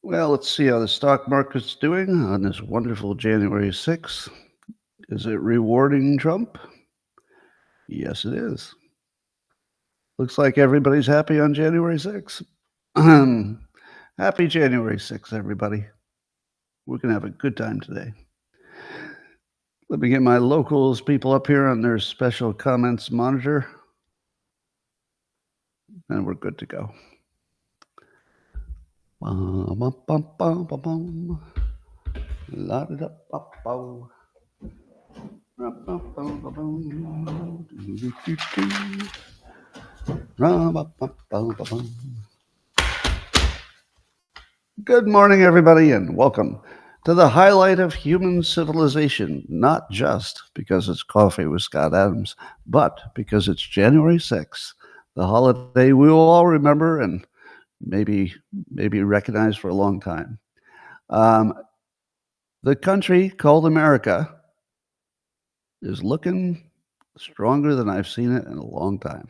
Well, let's see how the stock market's doing on this wonderful January 6th. Is it rewarding Trump? Yes, it is. Looks like everybody's happy on January 6th. Happy January 6th, everybody. We're going to have a good time today. Let me get my locals people up here on their special comments monitor, and we're good to go. Good morning, everybody, and welcome to the highlight of human civilization, not just because it's coffee with Scott Adams, but because it's January 6th, the holiday we will all remember and maybe recognize for a long time. The country called America is looking stronger than I've seen it in a long time.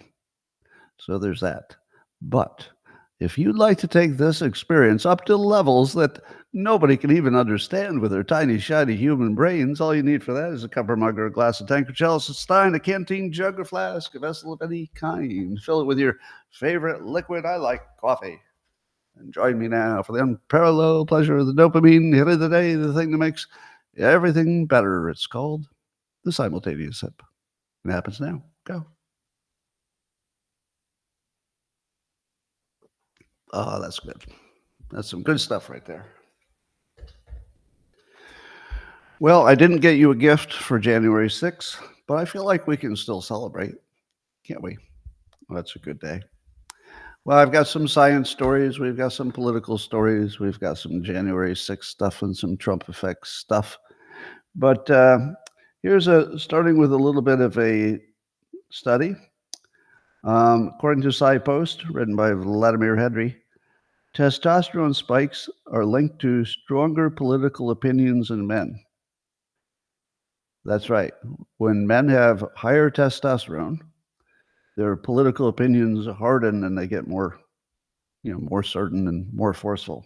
So there's that. But if you'd like to take this experience up to levels that nobody can even understand with their tiny, shiny human brains, all you need for that is a cup or mug or a glass, a tank or chalice, a stein, a canteen, jug or flask, a vessel of any kind. Fill it with your favorite liquid. I like coffee. And join me now for the unparalleled pleasure of the dopamine hit of the day, the thing that makes everything better. It's called the simultaneous sip. It happens now. Go. Oh, that's good. That's some good stuff right there. Well, I didn't get you a gift for January 6th, but I feel like we can still celebrate, can't we? Well, that's a good day. Well, I've got some science stories. We've got some political stories. We've got some January 6th stuff and some Trump effects stuff. But here's starting with a little bit of a study. According to SciPost, written by Vladimir Hedry, testosterone spikes are linked to stronger political opinions in men. That's right. When men have higher testosterone, their political opinions harden and they get more, more certain and more forceful.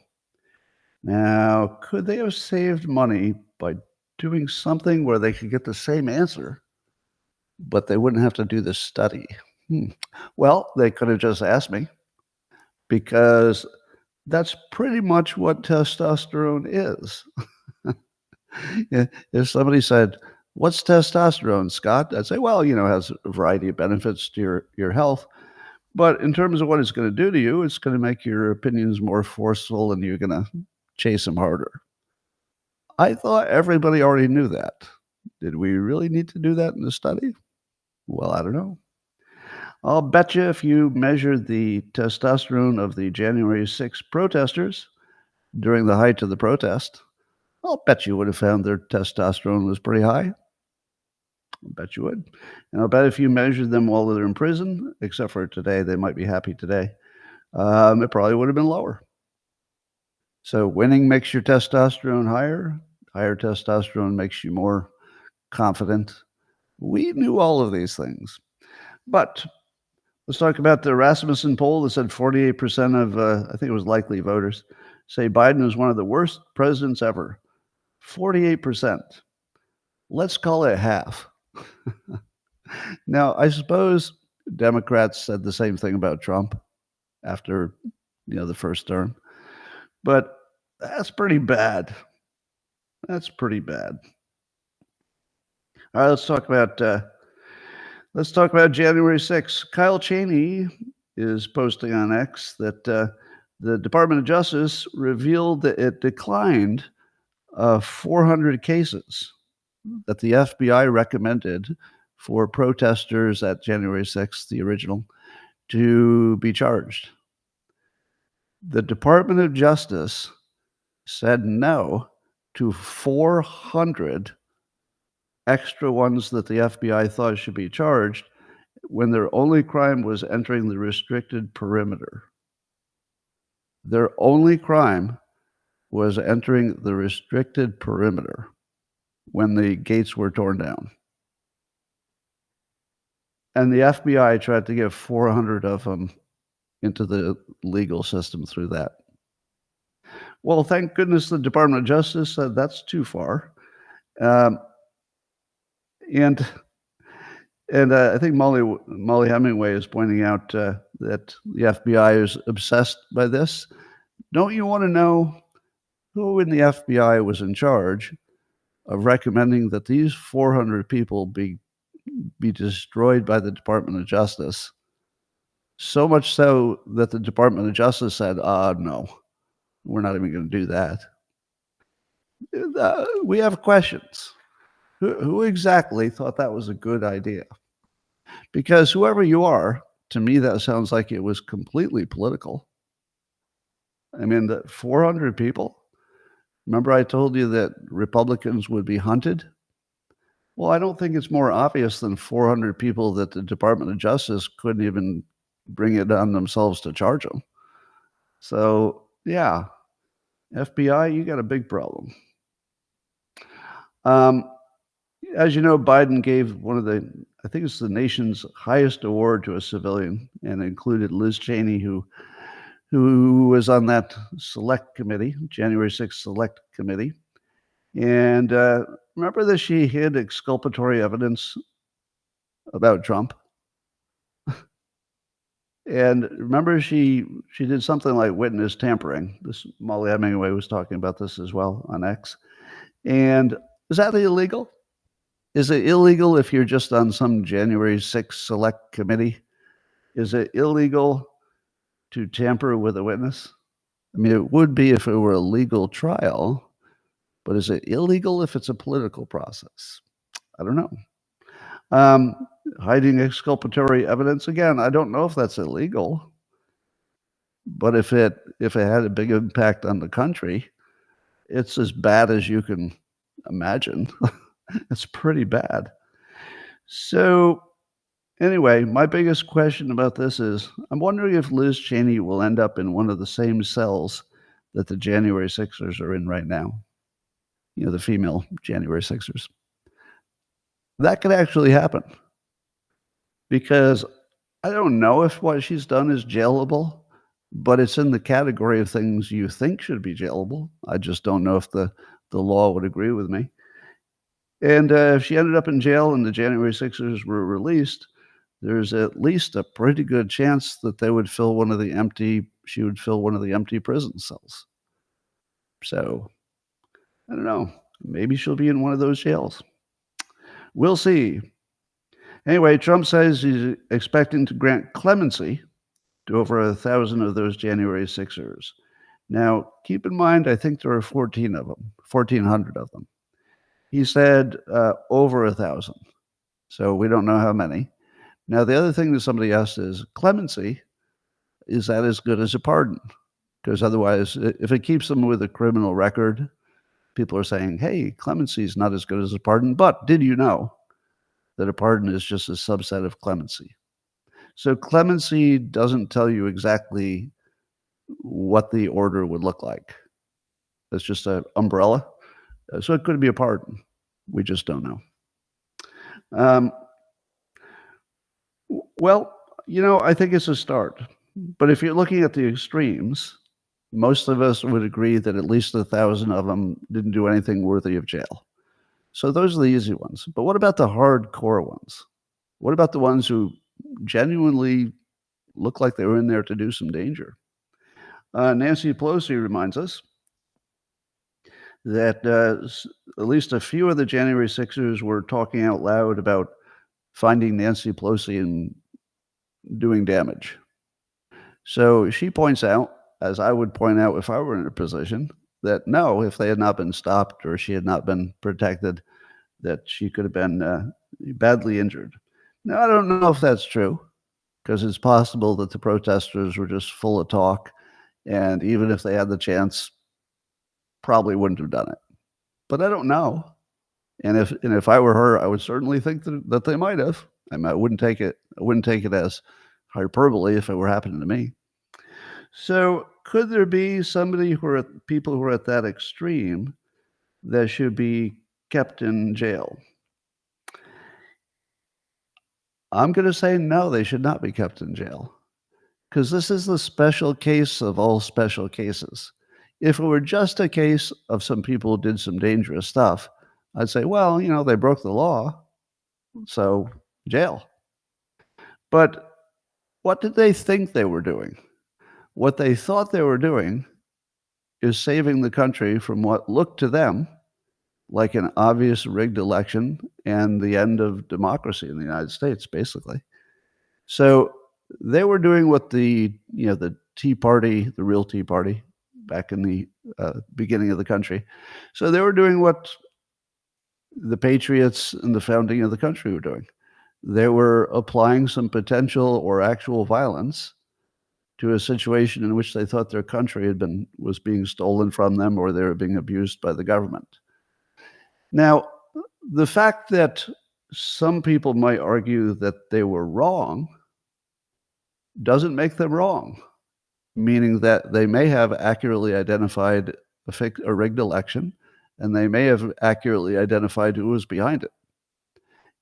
Now, could they have saved money by doing something where they could get the same answer, but they wouldn't have to do the study? Well, they could have just asked me, because that's pretty much what testosterone is. If somebody said, "What's testosterone, Scott?" I'd say, well, it has a variety of benefits to your health. But in terms of what it's going to do to you, it's going to make your opinions more forceful and you're going to chase them harder. I thought everybody already knew that. Did we really need to do that in the study? Well, I don't know. I'll bet you if you measured the testosterone of the January 6th protesters during the height of the protest, I'll bet you would have found their testosterone was pretty high. I'll bet you would. And I'll bet if you measured them while they're in prison, except for today, they might be happy today, it probably would have been lower. So winning makes your testosterone higher. Higher testosterone makes you more confident. We knew all of these things. But let's talk about the Rasmussen poll that said 48% of, I think it was likely voters, say Biden is one of the worst presidents ever. 48%. Let's call it half. Now, I suppose Democrats said the same thing about Trump after, the first term. But that's pretty bad. That's pretty bad. All right, let's talk about January 6th. Kyle Cheney is posting on X that the Department of Justice revealed that it declined 400 cases that the FBI recommended for protesters at January 6th, the original, to be charged. The Department of Justice said no to 400 extra ones that the FBI thought should be charged when their only crime was entering the restricted perimeter. Their only crime was entering the restricted perimeter when the gates were torn down. And the FBI tried to get 400 of them into the legal system through that. Well, thank goodness the Department of Justice said that's too far. Um, and I think Molly Hemingway is pointing out that the FBI is obsessed by this. Don't you want to know who in the FBI was in charge of recommending that these 400 people be destroyed by the Department of Justice? So much so that the Department of Justice said, no, we're not even going to do that. We have questions. Who exactly thought that was a good idea? Because whoever you are, to me, that sounds like it was completely political. I mean, the 400 people. Remember, I told you that Republicans would be hunted? Well, I don't think it's more obvious than 400 people that the Department of Justice couldn't even bring it on themselves to charge them. So, yeah, FBI, you got a big problem. Um, as you know, Biden gave one of the, I think it's the nation's highest award to a civilian, and included Liz Cheney, who was on that select committee, January 6th select committee. And remember that she hid exculpatory evidence about Trump? And remember, she did something like witness tampering. This Molly Hemingway was talking about this as well on X. And is that illegal? Is it illegal if you're just on some January 6th select committee? Is it illegal to tamper with a witness? I mean, it would be if it were a legal trial, but is it illegal if it's a political process? I don't know. Um, Hiding exculpatory evidence, again, I don't know if that's illegal, but if it had a big impact on the country, it's as bad as you can imagine. It's pretty bad. So anyway, my biggest question about this is I'm wondering if Liz Cheney will end up in one of the same cells that the January Sixers are in right now. You know, the female January Sixers. That could actually happen because I don't know if what she's done is jailable, but it's in the category of things you think should be jailable. I just don't know if the law would agree with me. And if she ended up in jail and the January Sixers were released, there's at least a pretty good chance that she would fill one of the empty prison cells. So I don't know. Maybe she'll be in one of those jails. We'll see. Anyway, Trump says he's expecting to grant clemency to over 1,000 of those January Sixers. Now, keep in mind, I think there are 14 of them, 1,400 of them. He said over 1,000. So we don't know how many. Now, the other thing that somebody asked is clemency, is that as good as a pardon? Because otherwise, if it keeps them with a criminal record, people are saying, hey, clemency is not as good as a pardon. But did you know that a pardon is just a subset of clemency? So clemency doesn't tell you exactly what the order would look like. It's just an umbrella. So it could be a pardon. We just don't know. Well, I think it's a start. But if you're looking at the extremes, most of us would agree that at least 1,000 of them didn't do anything worthy of jail. So those are the easy ones. But what about the hardcore ones? What about the ones who genuinely look like they were in there to do some danger? Nancy Pelosi reminds us that at least a few of the January Sixers were talking out loud about finding Nancy Pelosi and doing damage. So she points out, as I would point out if I were in her position, that no, if they had not been stopped or she had not been protected, that she could have been badly injured. Now, I don't know if that's true, because it's possible that the protesters were just full of talk, and even if they had the chance, probably wouldn't have done it. But I don't know. And if I were her, I would certainly think that they might have. I mean, I wouldn't take it as hyperbole if it were happening to me. So could there be people who are at that extreme that should be kept in jail? I'm going to say no, they should not be kept in jail, because this is the special case of all special cases. If it were just a case of some people who did some dangerous stuff, I'd say, well, they broke the law, so jail. But what did they think they were doing? What they thought they were doing is saving the country from what looked to them like an obvious rigged election and the end of democracy in the United States, basically. So they were doing what the Tea Party, the real Tea Party, back in the beginning of the country. So they were doing what the patriots and the founding of the country were doing. They were applying some potential or actual violence to a situation in which they thought their country was being stolen from them or they were being abused by the government. Now, the fact that some people might argue that they were wrong doesn't make them wrong, meaning that they may have accurately identified a rigged election, and they may have accurately identified who was behind it.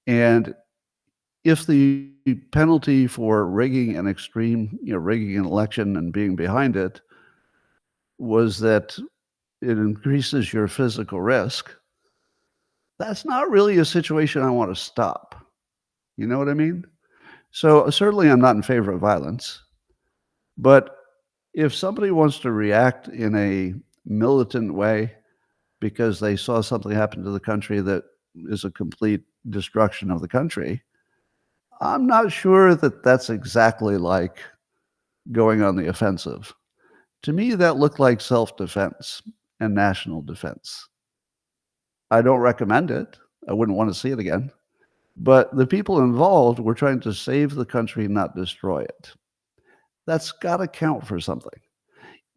And if the penalty for rigging an rigging an election and being behind it was that it increases your physical risk, that's not really a situation I want to stop. You know what I mean? So certainly I'm not in favor of violence, but if somebody wants to react in a militant way because they saw something happen to the country that is a complete destruction of the country, I'm not sure that that's exactly like going on the offensive. To me, that looked like self-defense and national defense. I don't recommend it. I wouldn't want to see it again. But the people involved were trying to save the country, not destroy it. That's got to count for something.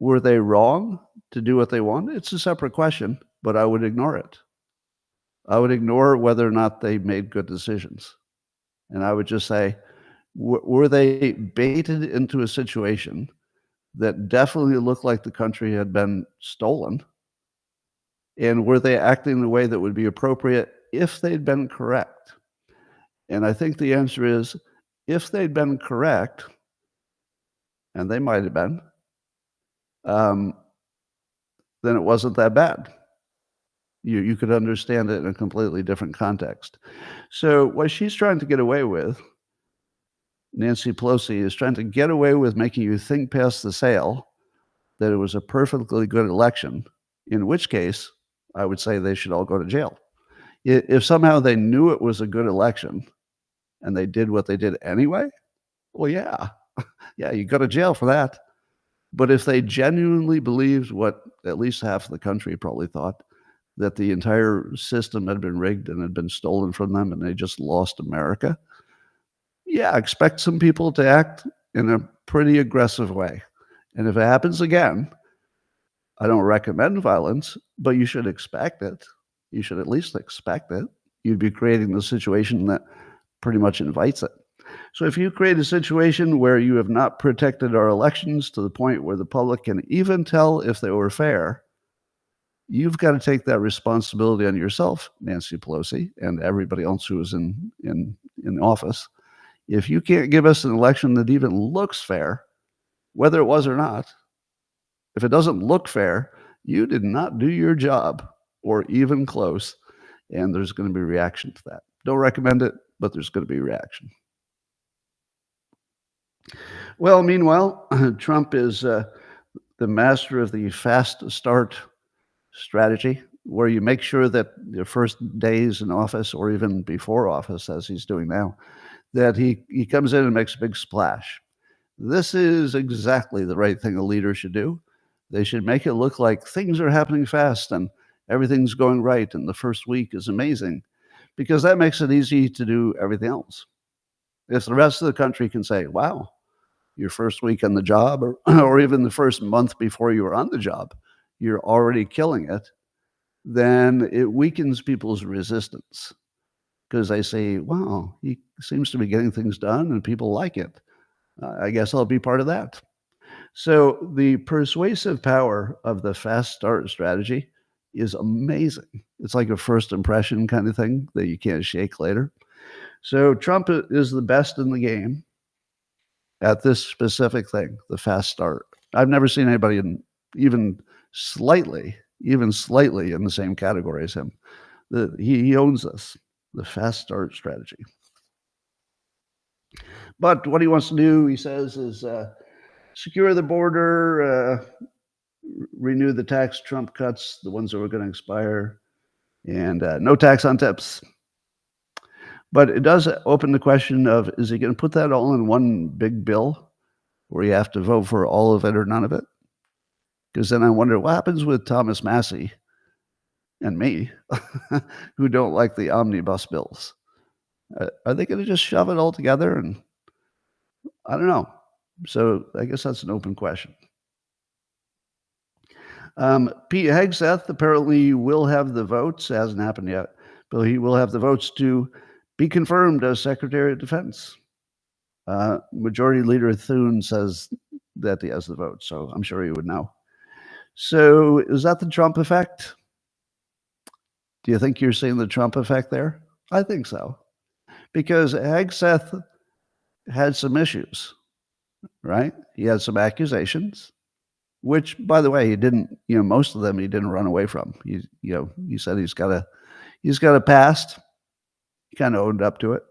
Were they wrong to do what they want? It's a separate question, but I would ignore it. I would ignore whether or not they made good decisions. And I would just say, were they baited into a situation that definitely looked like the country had been stolen? And were they acting in a way that would be appropriate if they'd been correct? And I think the answer is, if they'd been correct, and they might have been, then it wasn't that bad. You could understand it in a completely different context. So what she's trying to get away with, Nancy Pelosi, is trying to get away with making you think past the sale that it was a perfectly good election, in which case I would say they should all go to jail. If somehow they knew it was a good election and they did what they did anyway, well, yeah, you go to jail for that. But if they genuinely believed what at least half of the country probably thought, that the entire system had been rigged and had been stolen from them and they just lost America, yeah, expect some people to act in a pretty aggressive way. And if it happens again, I don't recommend violence, but you should expect it. You should at least expect it. You'd be creating the situation that pretty much invites it. So if you create a situation where you have not protected our elections to the point where the public can even tell if they were fair, you've got to take that responsibility on yourself, Nancy Pelosi, and everybody else who is in office. If you can't give us an election that even looks fair, whether it was or not, if it doesn't look fair, you did not do your job or even close, and there's going to be reaction to that. Don't recommend it, but there's going to be reaction. Well, meanwhile, Trump is the master of the fast start strategy, where you make sure that the first days in office or even before office, as he's doing now, that he comes in and makes a big splash. This is exactly the right thing a leader should do. They should make it look like things are happening fast and everything's going right and the first week is amazing, because that makes it easy to do everything else. If the rest of the country can say, wow, your first week on the job or even the first month before you were on the job, you're already killing it, then it weakens people's resistance because they say, wow, he seems to be getting things done and people like it. I guess I'll be part of that. So the persuasive power of the fast start strategy is amazing. It's like a first impression kind of thing that you can't shake later. So Trump is the best in the game at this specific thing, the fast start. I've never seen anybody even slightly, even slightly in the same category as him. He owns this, the fast start strategy. But what he wants to do, he says, is secure the border, renew the tax Trump cuts, the ones that were going to expire, and no tax on tips. But it does open the question of, is he going to put that all in one big bill where you have to vote for all of it or none of it? Because then I wonder what happens with Thomas Massey and me who don't like the omnibus bills. Are they going to just shove it all together? And I don't know. So I guess that's an open question. Pete Hegseth apparently will have the votes. It hasn't happened yet, but he will have the votes to be confirmed as Secretary of Defense. Majority Leader Thune says that he has the vote, so I'm sure he would know. So is that the Trump effect? Do you think you're seeing the Trump effect there? I think so. Because Hegseth had some issues, right? He had some accusations, which, by the way, he didn't, most of them he didn't run away from. He said he's got a past. He kind of owned up to it.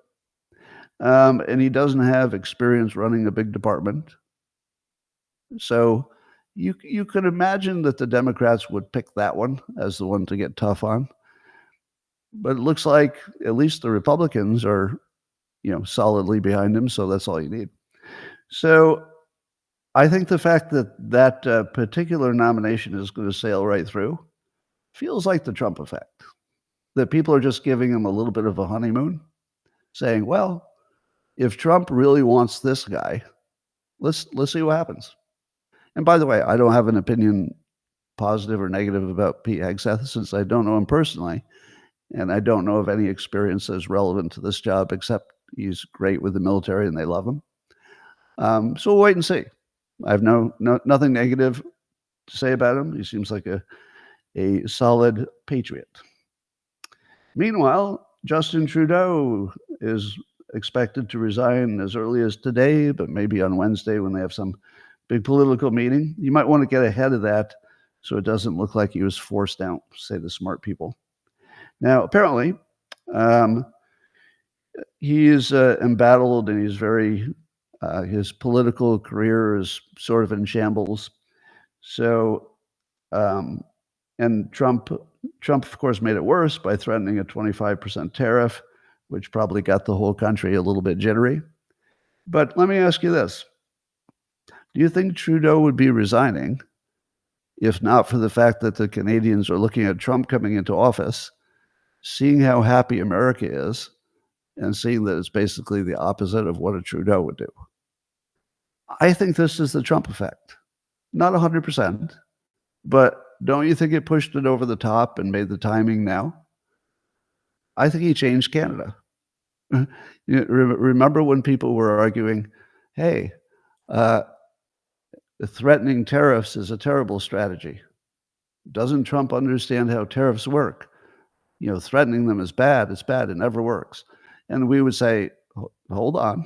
And he doesn't have experience running a big department. So you could imagine that the Democrats would pick that one as the one to get tough on. But it looks like at least the Republicans are, solidly behind him. So that's all you need. So I think the fact that particular nomination is going to sail right through feels like the Trump effect, that people are just giving him a little bit of a honeymoon, saying, well, if Trump really wants this guy, let's see what happens. And by the way, I don't have an opinion, positive or negative, about Pete Hegseth, since I don't know him personally, and I don't know of any experience that's relevant to this job, except he's great with the military and they love him. So we'll wait and see. I have nothing negative to say about him. He seems like a solid patriot. Meanwhile, Justin Trudeau is expected to resign as early as today, but maybe on Wednesday when they have some big political meeting. You might want to get ahead of that so it doesn't look like he was forced out, say the smart people. Now, apparently, he is embattled, and he's very, his political career is sort of in shambles. So, and Trump, of course, made it worse by threatening a 25% tariff, which probably got the whole country a little bit jittery. But let me ask you this. Do you think Trudeau would be resigning if not for the fact that the Canadians are looking at Trump coming into office, seeing how happy America is, and seeing that it's basically the opposite of what a Trudeau would do? I think this is the Trump effect. Not 100%, but don't you think it pushed it over the top and made the timing now? I think he changed Canada. Remember when people were arguing, hey, threatening tariffs is a terrible strategy. Doesn't Trump understand how tariffs work? Threatening them is bad. It's bad. It never works. And we would say, hold on.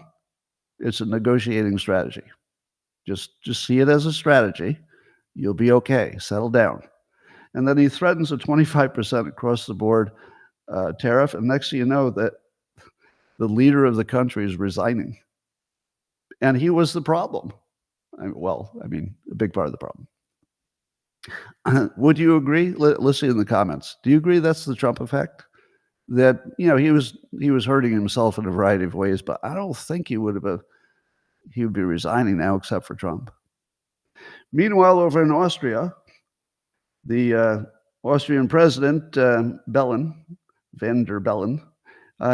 It's a negotiating strategy. Just see it as a strategy. You'll be okay. Settle down. And then he threatens a 25% across the board tariff. And next thing you know, that the leader of the country is resigning. And he was the problem. A big part of the problem. Would you agree? Let's see in the comments. Do you agree that's the Trump effect? That he was hurting himself in a variety of ways, but I don't think he would be resigning now, except for Trump. Meanwhile, over in Austria, the Austrian president Van der Bellen,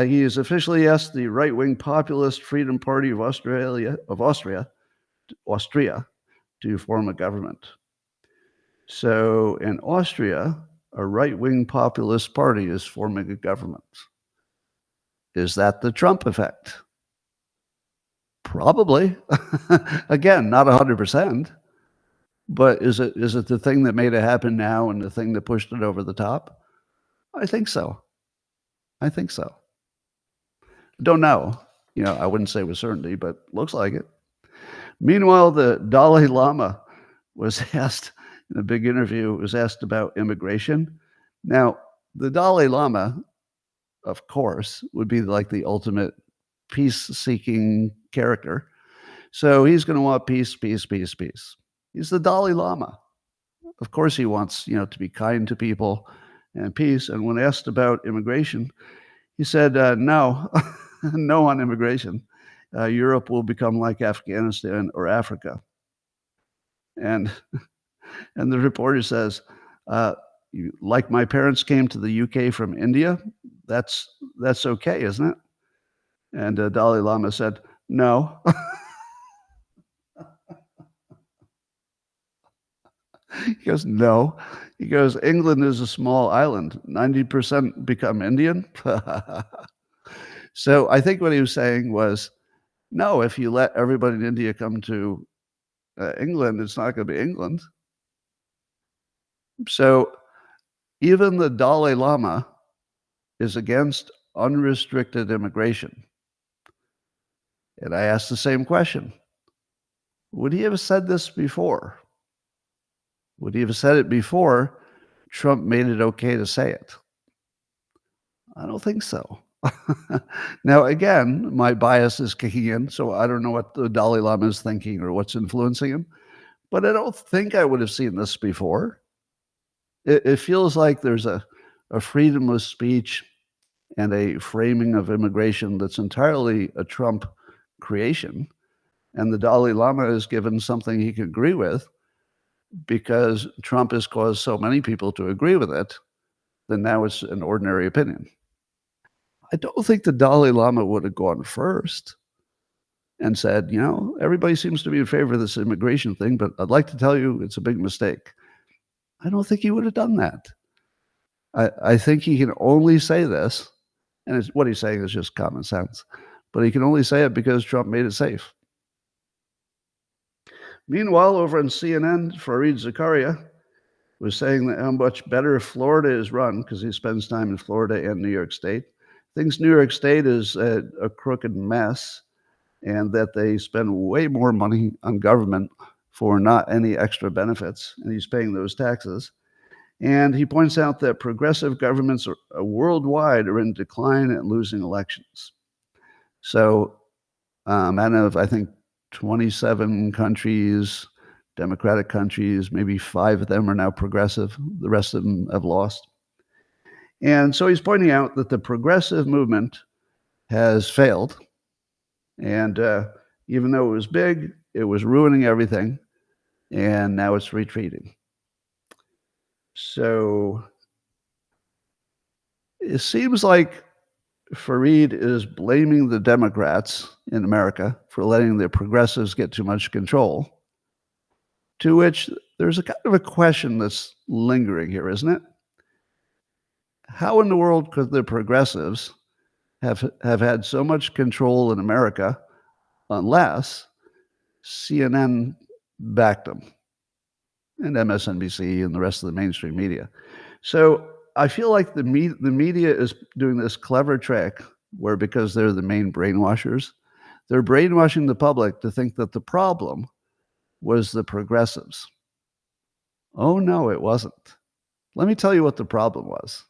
he has officially asked the right-wing populist Freedom Party of Austria to form a government. So in Austria, a right-wing populist party is forming a government. Is that the Trump effect? Probably. Again, not 100%. But is it the thing that made it happen now and the thing that pushed it over the top? I think so. Don't know. I wouldn't say with certainty, but looks like it. Meanwhile, the Dalai Lama was asked in a big interview, was asked about immigration. Now, the Dalai Lama, of course, would be like the ultimate peace-seeking character. So he's going to want peace, peace, peace, peace. He's the Dalai Lama. Of course, he wants, to be kind to people and peace. And when asked about immigration, he said, no, no on immigration. Europe will become like Afghanistan or Africa. And and the reporter says, uh, like my parents came to the UK from India, that's okay, isn't it? And Dalai Lama said, no. He goes, no. He goes, England is a small island. 90% become Indian. So I think what he was saying was, no, if you let everybody in India come to England, it's not going to be England. So even the Dalai Lama is against unrestricted immigration. And I asked the same question. Would he have said this before? Would he have said it before Trump made it okay to say it? I don't think so. Now, again, my bias is kicking in, so I don't know what the Dalai Lama is thinking or what's influencing him, but I don't think I would have seen this before. It feels like there's a freedom of speech and a framing of immigration that's entirely a Trump creation, and the Dalai Lama is given something he can agree with because Trump has caused so many people to agree with it, then now it's an ordinary opinion. I don't think the Dalai Lama would have gone first and said, everybody seems to be in favor of this immigration thing, but I'd like to tell you it's a big mistake. I don't think he would have done that. I think he can only say this, and what he's saying is just common sense, but he can only say it because Trump made it safe. Meanwhile, over on CNN, Fareed Zakaria was saying that how much better Florida is run because he spends time in Florida and New York State. Thinks New York State is a crooked mess and that they spend way more money on government for not any extra benefits, and he's paying those taxes. And he points out that progressive governments worldwide are in decline and losing elections. So out of, I think, 27 countries, democratic countries, maybe 5 of them are now progressive. The rest of them have lost. And so he's pointing out that the progressive movement has failed. And even though it was big, it was ruining everything. And now it's retreating. So it seems like Fareed is blaming the Democrats in America for letting the progressives get too much control, to which there's a kind of a question that's lingering here, isn't it? How in the world could the progressives have had so much control in America unless CNN backed them and MSNBC and the rest of the mainstream media? So I feel like the media is doing this clever trick where, because they're the main brainwashers, they're brainwashing the public to think that the problem was the progressives. Oh, no, it wasn't. Let me tell you what the problem was.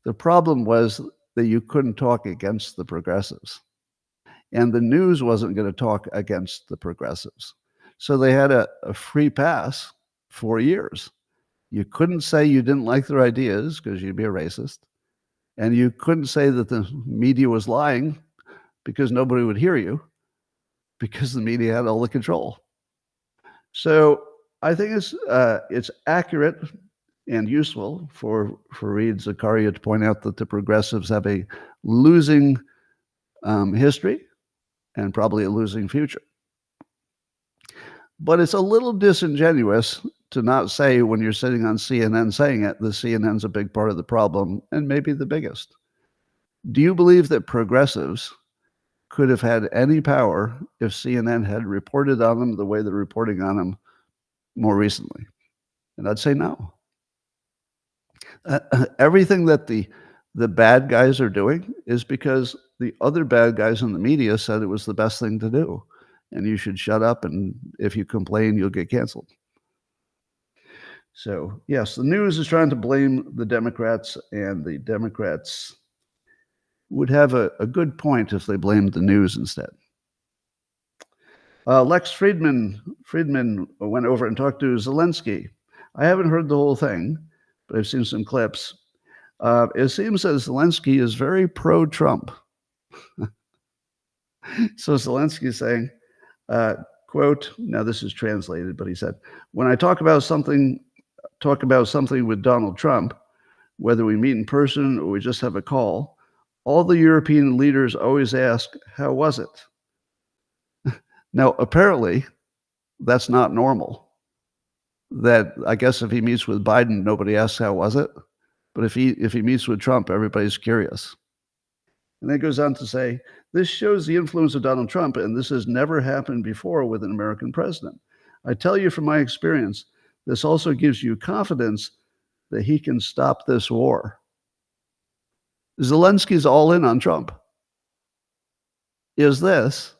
The problem was that you couldn't talk against the progressives. And the news wasn't going to talk against the progressives. So they had a free pass for years. You couldn't say you didn't like their ideas because you'd be a racist. And you couldn't say that the media was lying because nobody would hear you because the media had all the control. So I think it's accurate and useful for Fareed Zakaria to point out that the progressives have a losing history and probably a losing future. But it's a little disingenuous to not say, when you're sitting on CNN saying it, that CNN's a big part of the problem and maybe the biggest. Do you believe that progressives could have had any power if CNN had reported on them the way they're reporting on them more recently? And I'd say no. Everything that the bad guys are doing is because the other bad guys in the media said it was the best thing to do. And you should shut up, and if you complain, you'll get canceled. So, yes, the news is trying to blame the Democrats, and the Democrats would have a good point if they blamed the news instead. Lex Friedman went over and talked to Zelensky. I haven't heard the whole thing, but I've seen some clips. It seems that Zelensky is very pro-Trump. So Zelensky is saying, quote, now this is translated, but he said, when I talk about something with Donald Trump, whether we meet in person or we just have a call, all the European leaders always ask, how was it? Now, apparently, that's not normal. That I guess if he meets with Biden, nobody asks, how was it? But if he meets with Trump, everybody's curious. And then it goes on to say, this shows the influence of Donald Trump, and this has never happened before with an American president. I tell you from my experience, this also gives you confidence that he can stop this war. Zelensky's all in on Trump. Is this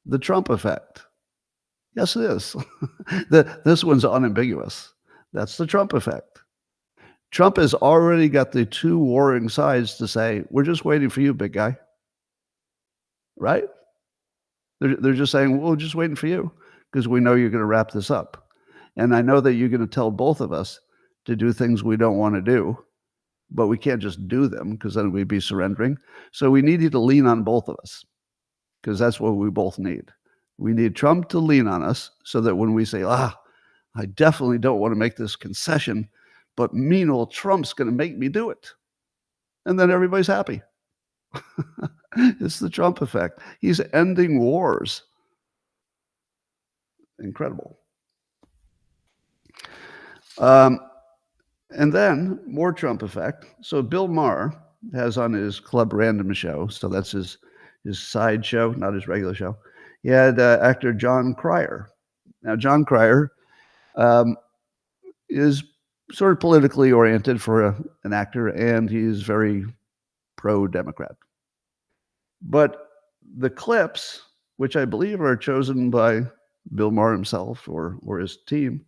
the Trump effect? Yes, it is. This one's unambiguous. That's the Trump effect. Trump has already got the two warring sides to say, we're just waiting for you, big guy. Right? They're just saying, well, we're just waiting for you because we know you're going to wrap this up. And I know that you're going to tell both of us to do things we don't want to do, but we can't just do them because then we'd be surrendering. So we need you to lean on both of us because that's what we both need. We need Trump to lean on us so that when we say, I definitely don't want to make this concession, but mean old Trump's going to make me do it. And then everybody's happy. It's the Trump effect. He's ending wars. Incredible. And then more Trump effect. So Bill Maher has on his Club Random show, so that's his side show, not his regular show. He had actor John Cryer. Now, John Cryer is sort of politically oriented for an actor, and he's very pro-Democrat. But the clips, which I believe are chosen by Bill Maher himself or his team,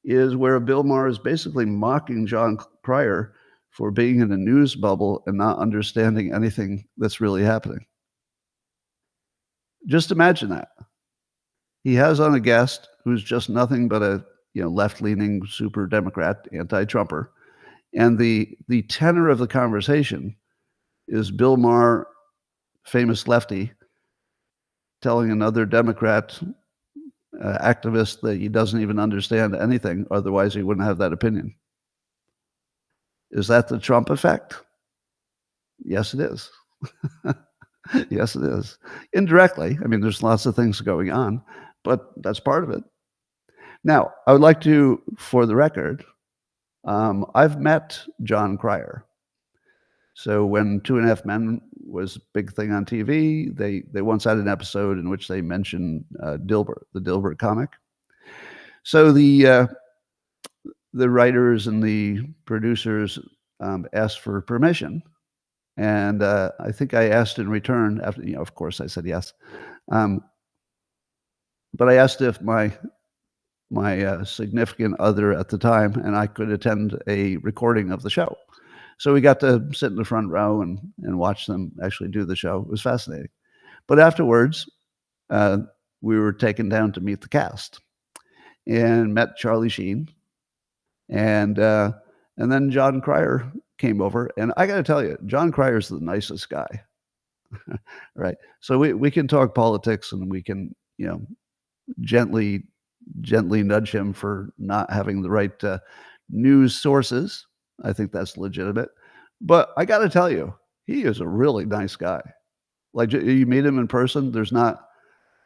is where Bill Maher is basically mocking John Cryer for being in a news bubble and not understanding anything that's really happening. Just imagine that. He has on a guest who's just nothing but a left-leaning super Democrat, anti-Trumper, and the tenor of the conversation is Bill Maher, famous lefty, telling another Democrat activist that he doesn't even understand anything, otherwise he wouldn't have that opinion. Is that the Trump effect? Yes, it is. Yes, it is. Indirectly. I mean, there's lots of things going on, but that's part of it. Now, I would like to, for the record, I've met John Cryer. So when 2.5 Men was a big thing on TV, they once had an episode in which they mentioned Dilbert, the Dilbert comic. So the writers and the producers asked for permission, and I think I asked in return. After, of course, I said yes, but I asked if my significant other at the time and I could attend a recording of the show. So we got to sit in the front row and watch them actually do the show. It was fascinating. But afterwards, we were taken down to meet the cast and met Charlie Sheen. And then John Cryer came over. And I got to tell you, John Cryer's the nicest guy. Right. So we can talk politics and we can, gently nudge him for not having the right news sources. I think that's legitimate. But I got to tell you, he is a really nice guy. Like, you meet him in person, there's not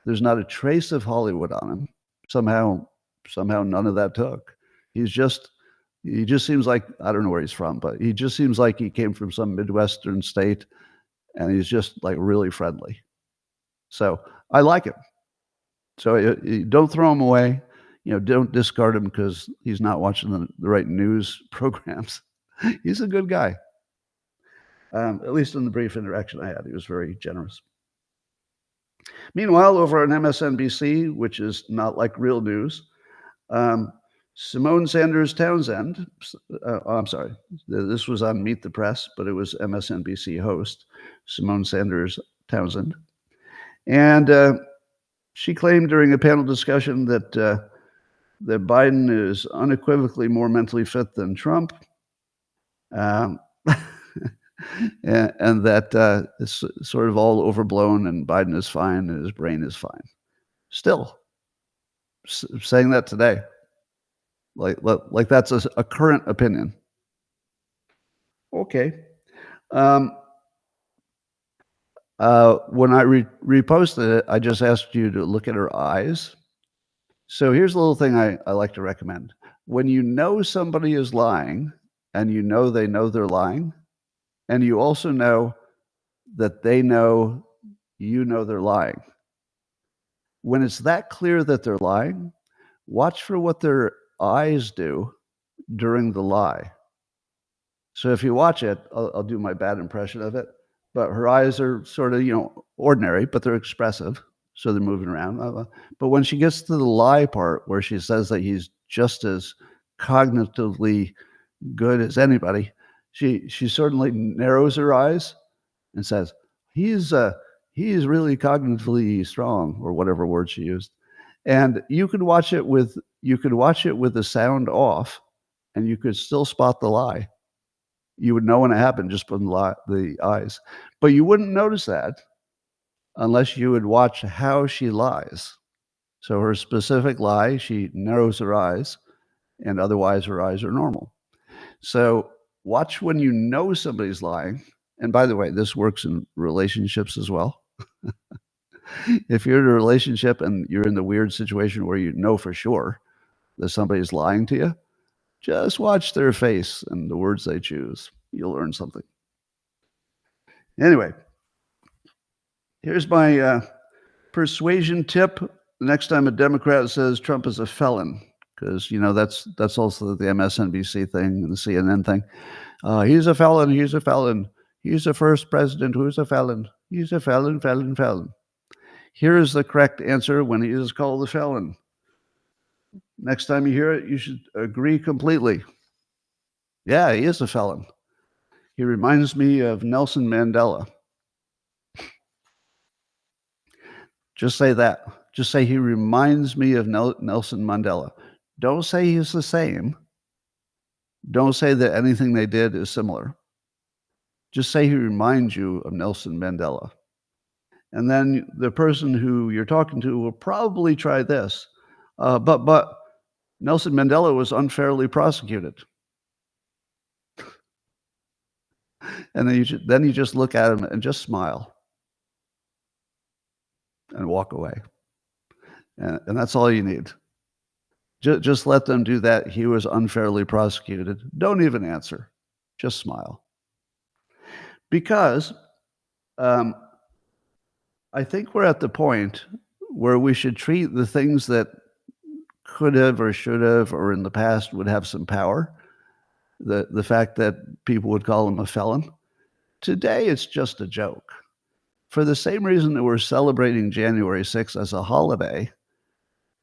a trace of Hollywood on him. Somehow none of that took. He just seems like, I don't know where he's from, but he just seems like he came from some Midwestern state, and he's just like really friendly. So I like him. So don't throw him away. Don't discard him because he's not watching the right news programs. He's a good guy. At least in the brief interaction I had, he was very generous. Meanwhile, over on MSNBC, which is not like real news, Simone Sanders Townsend, I'm sorry, this was on Meet the Press, but it was MSNBC host Simone Sanders Townsend. And she claimed during a panel discussion that Biden is unequivocally more mentally fit than Trump, um, and that it's sort of all overblown, and Biden is fine, and his brain is fine. Still saying that today, like that's a current opinion. Okay. Um, when I reposted it, I just asked you to look at her eyes. So here's a little thing I like to recommend. When you know somebody is lying, and you know they know they're lying, and you also know that they know you know they're lying. When it's that clear that they're lying, watch for what their eyes do during the lie. So if you watch it, I'll do my bad impression of it, but her eyes are sort of, ordinary, but they're expressive, so they're moving around. But when she gets to the lie part where she says that he's just as cognitively good as anybody, she certainly narrows her eyes and says, "He's really cognitively strong," or whatever word she used. And you could watch it with the sound off, and you could still spot the lie. You would know when it happened just from the eyes. But you wouldn't notice that unless you would watch how she lies. So her specific lie, she narrows her eyes, and otherwise her eyes are normal. So watch when you know somebody's lying. And by the way, this works in relationships as well. If you're in a relationship and you're in the weird situation where you know for sure that somebody's lying to you, just watch their face and the words they choose. You'll learn something. Anyway, here's my persuasion tip. The next time a Democrat says Trump is a felon, because that's also the MSNBC thing and the CNN thing. He's a felon. He's a felon. He's the first president who's a felon. He's a felon, felon, felon. Here is the correct answer when he is called a felon. Next time you hear it, you should agree completely. Yeah, he is a felon. He reminds me of Nelson Mandela. Just say that. Just say he reminds me of Nelson Mandela. Don't say he's the same. Don't say that anything they did is similar. Just say he reminds you of Nelson Mandela. And then the person who you're talking to will probably try this. But Nelson Mandela was unfairly prosecuted. And then you just look at him and just smile and walk away. And that's all you need. Just let them do that. He was unfairly prosecuted. Don't even answer. Just smile. Because I think we're at the point where we should treat the things that could have or should have or in the past would have some power, the fact that people would call him a felon. Today, it's just a joke. For the same reason that we're celebrating January 6th as a holiday,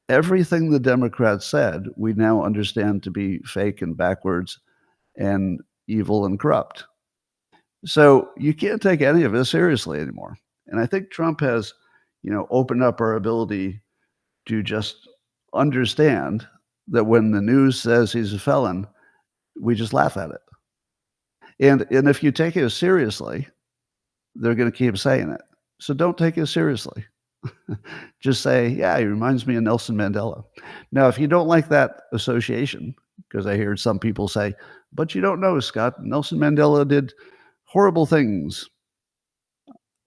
everything the Democrats said, we now understand to be fake and backwards and evil and corrupt. So you can't take any of this seriously anymore. And I think Trump has, opened up our ability to just understand that when the news says he's a felon, we just laugh at it. And if you take it seriously, they're going to keep saying it. So don't take it seriously. Just say, yeah, he reminds me of Nelson Mandela. Now, if you don't like that association, because I hear some people say, but you don't know, Scott, Nelson Mandela did horrible things.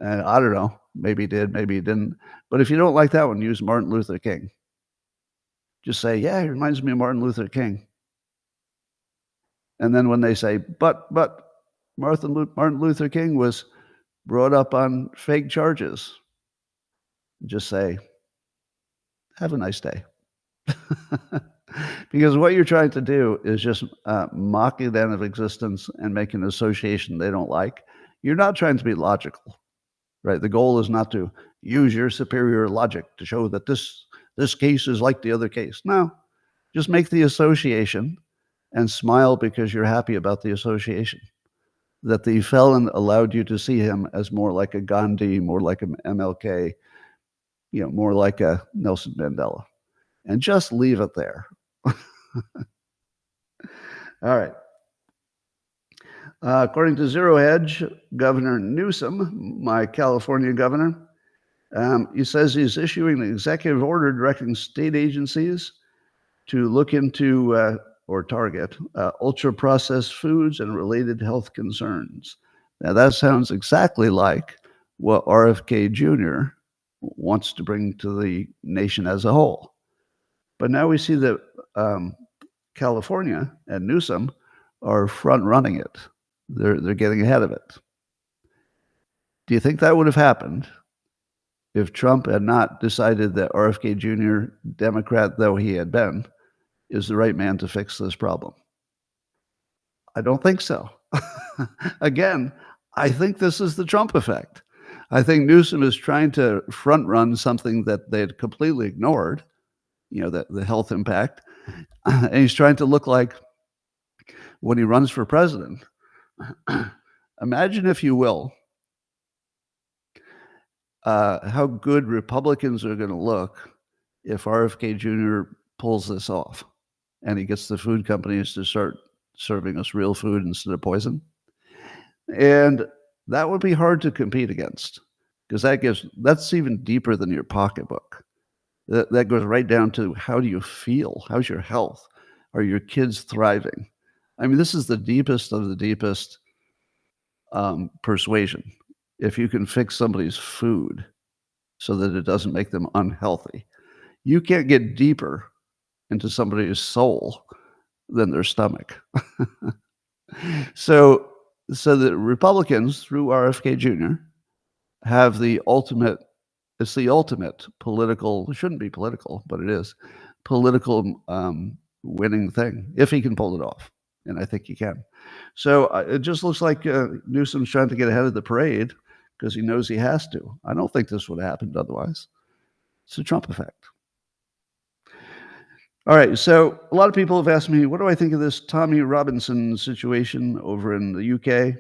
And I don't know, maybe he did, maybe he didn't. But if you don't like that one, use Martin Luther King. Just say, yeah, he reminds me of Martin Luther King. And then when they say, but Martin Luther King was brought up on fake charges, just say, have a nice day. Because what you're trying to do is just mock them out of existence and make an association they don't like. You're not trying to be logical, right? The goal is not to use your superior logic to show that this case is like the other case. No, Just make the association and smile because you're happy about the association. That the felon allowed you to see him as more like a Gandhi, more like an MLK, more like a Nelson Mandela, and just leave it there. All right. According to Zero Hedge, Governor Newsom, my California governor, he says he's issuing an executive order directing state agencies to look into or target ultra processed foods and related health concerns. Now, that sounds exactly like what RFK Jr. wants to bring to the nation as a whole. But now we see that California and Newsom are front running it. They're getting ahead of it. Do you think that would have happened if Trump had not decided that RFK Jr., Democrat though he had been, is the right man to fix this problem? I don't think so. Again, I think this is the Trump effect. I think Newsom is trying to front run something that they had completely ignored, the health impact, and he's trying to look like when he runs for president. Imagine, if you will, how good Republicans are going to look if RFK Jr. pulls this off and he gets the food companies to start serving us real food instead of poison. And that would be hard to compete against, because that's even deeper than your pocketbook. That goes right down to, how do you feel? How's your health? Are your kids thriving? I mean, this is the deepest of the deepest persuasion. If you can fix somebody's food so that it doesn't make them unhealthy, you can't get deeper into somebody's soul than their stomach. So the Republicans, through RFK Jr., have the ultimate, it's the ultimate political, it shouldn't be political, but it is, political winning thing, if he can pull it off. And I think he can. So it just looks like Newsom's trying to get ahead of the parade because he knows he has to. I don't think this would have happened otherwise. It's a Trump effect. All right, so a lot of people have asked me, what do I think of this Tommy Robinson situation over in the UK?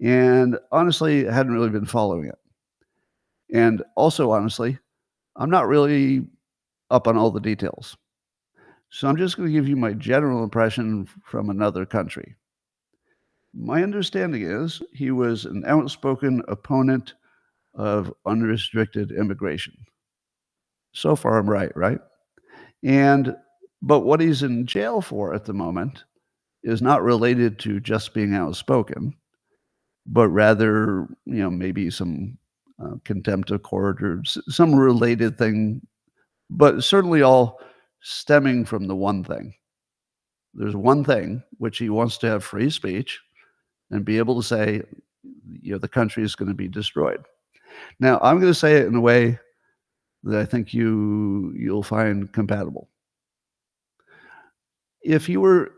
And honestly, I hadn't really been following it. And also, honestly, I'm not really up on all the details. So I'm just going to give you my general impression from another country. My understanding is he was an outspoken opponent of unrestricted immigration. So far, I'm right? But what he's in jail for at the moment is not related to just being outspoken, but rather, maybe some contempt of court or some related thing, but certainly all stemming from the one thing. There's one thing, which he wants to have free speech and be able to say, the country is going to be destroyed. Now, I'm going to say it in a way that I think you'll find compatible. If you were,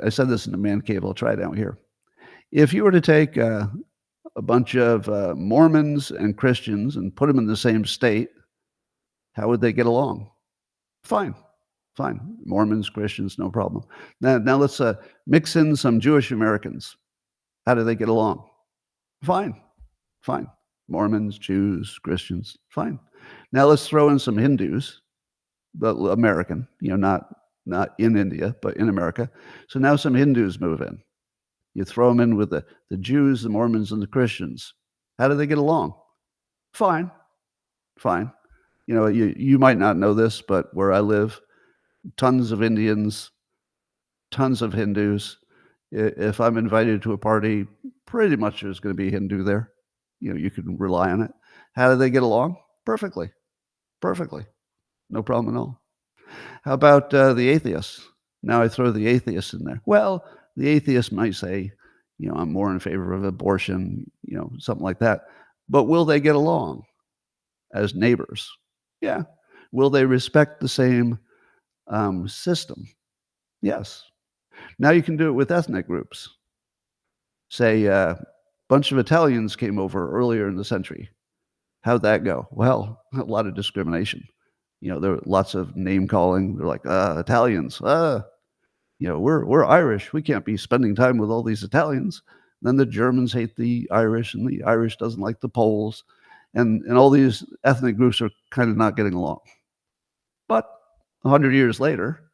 I said this in the man cave, I'll try it out here. If you were to take a bunch of Mormons and Christians and put them in the same state, how would they get along? Fine. Mormons, Christians, no problem. Now let's mix in some Jewish Americans. How do they get along? Fine. Mormons, Jews, Christians, fine. Now let's throw in some Hindus, but American, not in India, but in America. So now some Hindus move in. You throw them in with the Jews, the Mormons, and the Christians. How do they get along? Fine. You might not know this, but where I live, tons of Indians, tons of Hindus. If I'm invited to a party, pretty much there's going to be a Hindu there. You can rely on it. How do they get along? Perfectly. No problem at all. How about the atheists? Now I throw the atheists in there. Well, the atheist might say, I'm more in favor of abortion, something like that. But will they get along as neighbors? Yeah. Will they respect the same system? Yes. Now you can do it with ethnic groups. Say a bunch of Italians came over earlier in the century. How'd that go? Well, a lot of discrimination. There were lots of name calling. They're like, Italians, we're Irish. We can't be spending time with all these Italians. Then the Germans hate the Irish, and the Irish doesn't like the Poles, and all these ethnic groups are kind of not getting along. But 100 years later,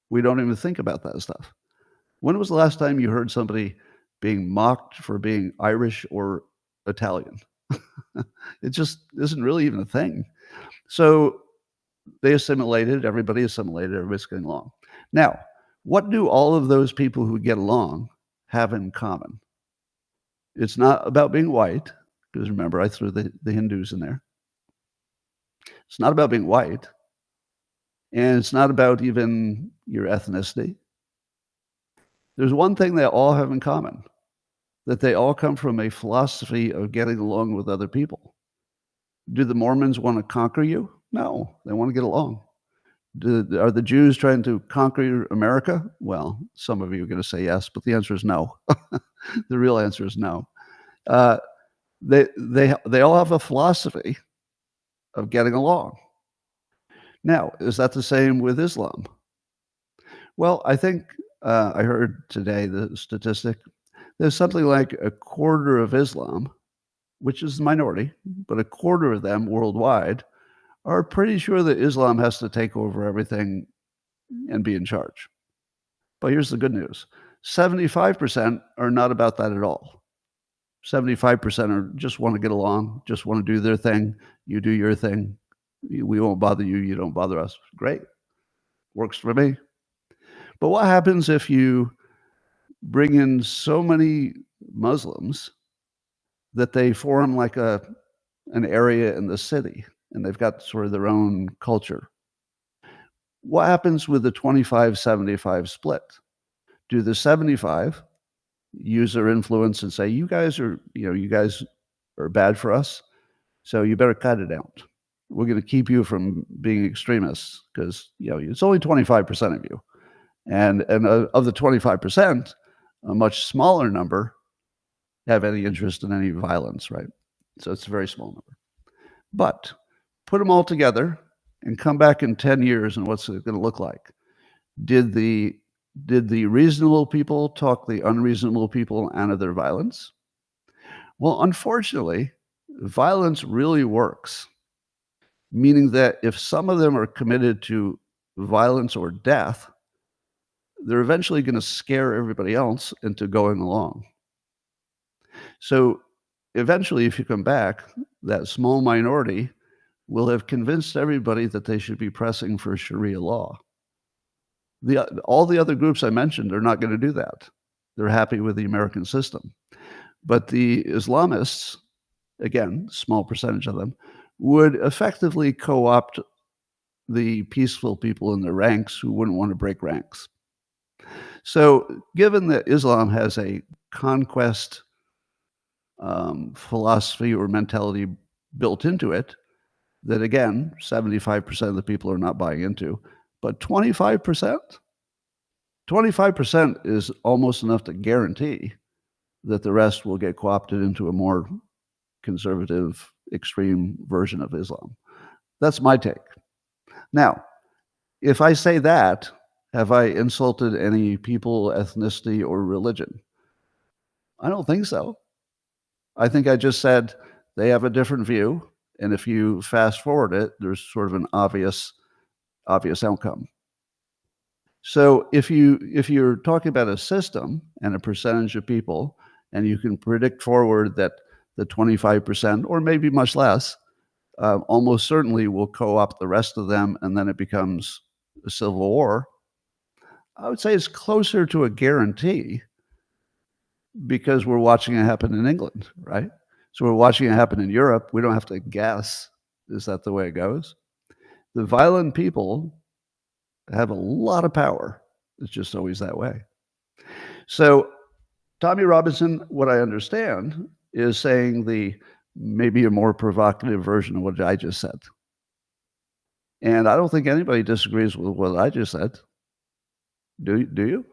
we don't even think about that stuff. When was the last time you heard somebody being mocked for being Irish or Italian? It just isn't really even a thing. So they assimilated, everybody's getting along. Now, what do all of those people who get along have in common? It's not about being white, because remember, I threw the Hindus in there. It's not about being white, and it's not about even your ethnicity. There's one thing they all have in common, that they all come from a philosophy of getting along with other people. Do the Mormons want to conquer you? No, they want to get along. Are the Jews trying to conquer America? Well, some of you are going to say yes, but the answer is no. The real answer is no. They all have a philosophy of getting along. Now, is that the same with Islam? Well, I think I heard today the statistic. There's something like a quarter of Islam, which is the minority, but a quarter of them worldwide are pretty sure that Islam has to take over everything and be in charge. But here's the good news. 75% are not about that at all. 75% are just want to get along, just want to do their thing. You do your thing. We won't bother you. You don't bother us. Great. Works for me. But what happens if you bring in so many Muslims that they form like an area in the city, and they've got sort of their own culture? What happens with the 25-75 split? Do the 75 use their influence and say, you guys are bad for us, so you better cut it out. We're going to keep you from being extremists because it's only 25% of you, and of the 25%, a much smaller number have any interest in any violence, right? So it's a very small number. But put them all together and come back in 10 years, and what's it going to look like? Did the reasonable people talk the unreasonable people out of their violence? Well, unfortunately, violence really works, meaning that if some of them are committed to violence or death, they're eventually going to scare everybody else into going along. So eventually, if you come back, that small minority will have convinced everybody that they should be pressing for Sharia law. All the other groups I mentioned are not going to do that. They're happy with the American system. But the Islamists, again, small percentage of them, would effectively co-opt the peaceful people in their ranks who wouldn't want to break ranks. So given that Islam has a conquest philosophy or mentality built into it, that again, 75% of the people are not buying into, but 25% is almost enough to guarantee that the rest will get co-opted into a more conservative, extreme version of Islam. That's my take. Now, if I say that, have I insulted any people, ethnicity, or religion? I don't think so. I think I just said they have a different view, and if you fast forward it, there's sort of an obvious outcome. So if you're talking about a system and a percentage of people, and you can predict forward that the 25%, or maybe much less, almost certainly will co-opt the rest of them, and then it becomes a civil war, I would say it's closer to a guarantee because we're watching it happen in England, right? So we're watching it happen in Europe. We don't have to guess, is that the way it goes? The violent people have a lot of power. It's just always that way. So Tommy Robinson, what I understand, is saying maybe a more provocative version of what I just said. And I don't think anybody disagrees with what I just said. Do you?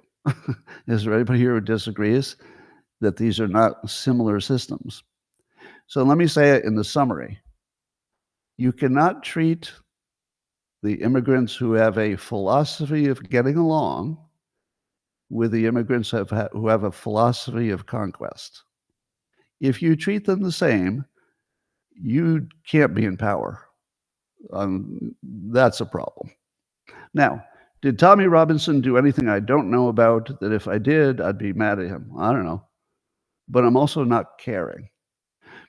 Is there anybody here who disagrees that these are not similar systems? So let me say it in the summary. You cannot treat the immigrants who have a philosophy of getting along with the immigrants who have a philosophy of conquest. If you treat them the same, you can't be in power. That's a problem. Now, did Tommy Robinson do anything I don't know about that if I did, I'd be mad at him? I don't know. But I'm also not caring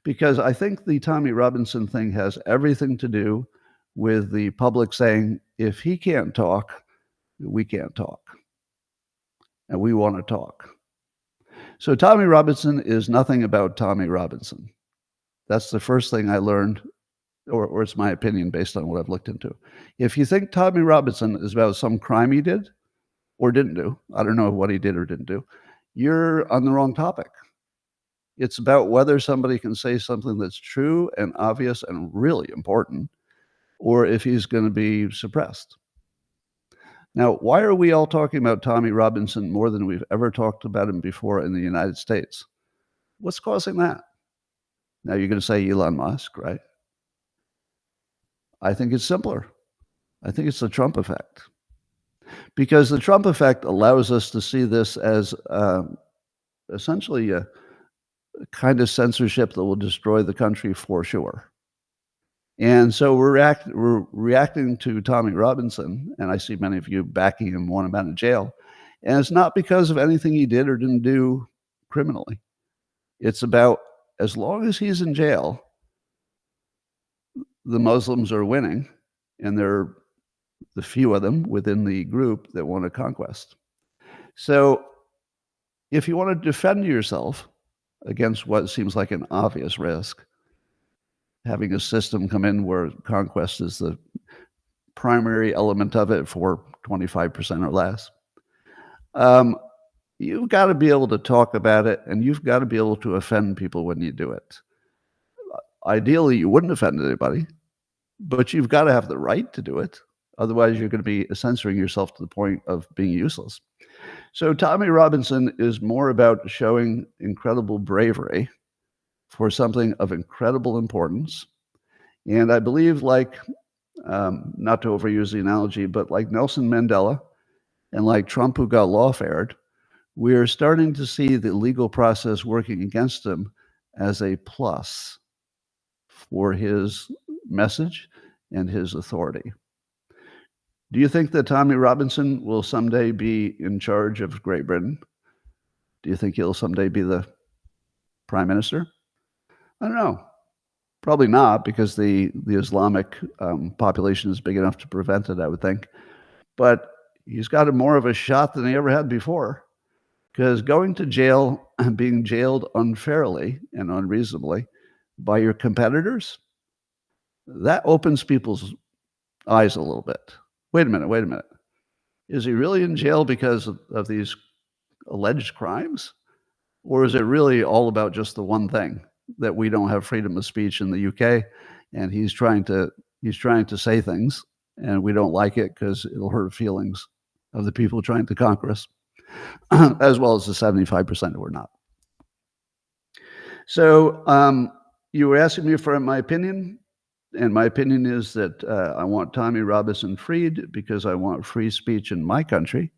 because I think the Tommy Robinson thing has everything to do with the public saying, if he can't talk, we can't talk. And we want to talk. So Tommy Robinson is nothing about Tommy Robinson. That's the first thing I learned, or it's my opinion based on what I've looked into. If you think Tommy Robinson is about some crime he did or didn't do, I don't know what he did or didn't do, you're on the wrong topic. It's about whether somebody can say something that's true and obvious and really important, or if he's going to be suppressed. Now, why are we all talking about Tommy Robinson more than we've ever talked about him before in the United States? What's causing that? Now, you're going to say Elon Musk, right? I think it's simpler. I think it's the Trump effect. Because the Trump effect allows us to see this as essentially a kind of censorship that will destroy the country for sure. And so we're reacting to Tommy Robinson, and I see many of you backing him, want him out of jail. And it's not because of anything he did or didn't do criminally. It's about as long as he's in jail, the Muslims are winning, and there are the few of them within the group that want a conquest. So if you want to defend yourself against what seems like an obvious risk, having a system come in where conquest is the primary element of it for 25% or less, you've got to be able to talk about it, and you've got to be able to offend people when you do it. Ideally, you wouldn't offend anybody, but you've got to have the right to do it. Otherwise, you're going to be censoring yourself to the point of being useless. So Tommy Robinson is more about showing incredible bravery for something of incredible importance. And I believe, like, not to overuse the analogy, but like Nelson Mandela and like Trump who got lawfared, we are starting to see the legal process working against him as a plus for his message and his authority. Do you think that Tommy Robinson will someday be in charge of Great Britain? Do you think he'll someday be the prime minister? I don't know. Probably not, because the Islamic population is big enough to prevent it, I would think. But he's got more of a shot than he ever had before, because going to jail and being jailed unfairly and unreasonably by your competitors, that opens people's eyes a little bit. Wait a minute. Is he really in jail because of these alleged crimes? Or is it really all about just the one thing, that we don't have freedom of speech in the UK, and he's trying to say things, and we don't like it because it'll hurt feelings of the people trying to conquer us, as well as the 75% who are not. So you were asking me for my opinion, and my opinion is that I want Tommy Robinson freed because I want free speech in my country.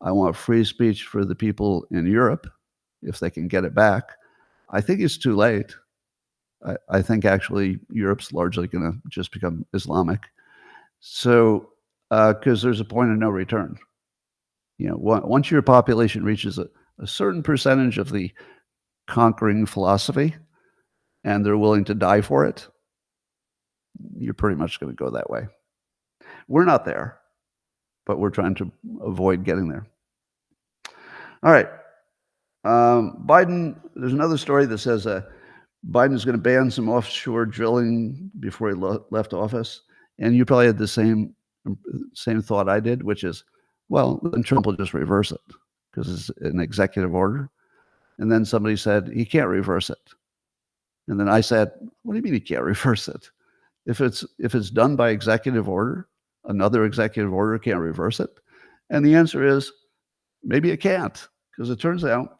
I want free speech for the people in Europe, if they can get it back. I think it's too late. I think actually Europe's largely going to just become Islamic. So, because there's a point of no return. You know, once your population reaches a certain percentage of the conquering philosophy, and they're willing to die for it, you're pretty much going to go that way. We're not there, but we're trying to avoid getting there. All right. Biden, there's another story that says Biden is going to ban some offshore drilling before he left office. And you probably had the same thought I did, which is, well, then Trump will just reverse it because it's an executive order. And then somebody said, he can't reverse it. And then I said, what do you mean he can't reverse it? If it's done by executive order, another executive order can't reverse it. And the answer is, maybe it can't, because it turns out,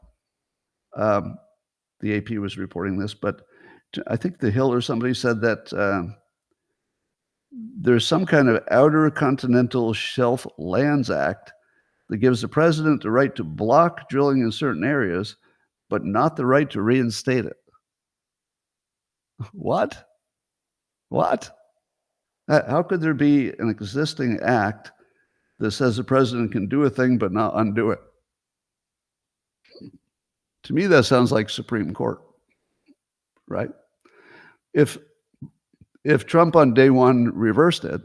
the AP was reporting this, but I think The Hill or somebody said that There's some kind of Outer Continental Shelf Lands Act that gives the president the right to block drilling in certain areas, but not the right to reinstate it. What? What? How could there be an existing act that says the president can do a thing but not undo it? To me, that sounds like Supreme Court, right? If if Trump on day one reversed it,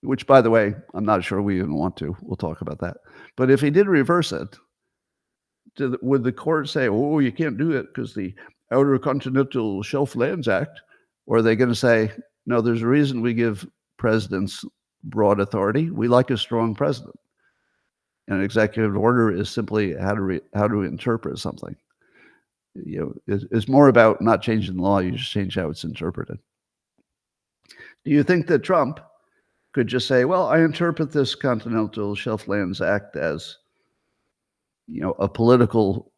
which by the way, I'm not sure we even want to. We'll talk about that. But if he did reverse it, would the court say, "Oh, you can't do it because the Outer Continental Shelf Lands Act," or are they going to say, "No, there's a reason we give presidents broad authority. We like a strong president. An executive order is simply how to interpret something. You know, it's more about not changing the law. You just change how it's interpreted." Do you think that Trump could just say, "Well, I interpret this Continental Shelf Lands Act as, you know, a political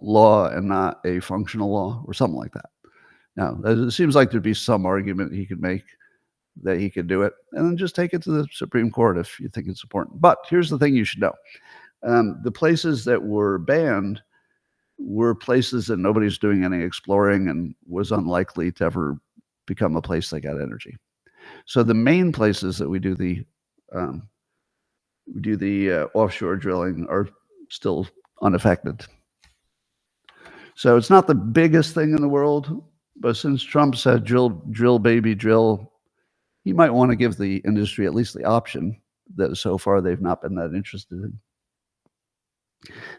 law and not a functional law," or something like that? Now, it seems like there'd be some argument he could make that he could do it, and then just take it to the Supreme Court if you think it's important. But here's the thing you should know. The places that were banned were places that nobody's doing any exploring and was unlikely to ever become a place that got energy. So the main places that we do the offshore drilling are still unaffected. So it's not the biggest thing in the world, but since Trump said drill, baby, drill, he might want to give the industry at least the option that so far they've not been that interested in.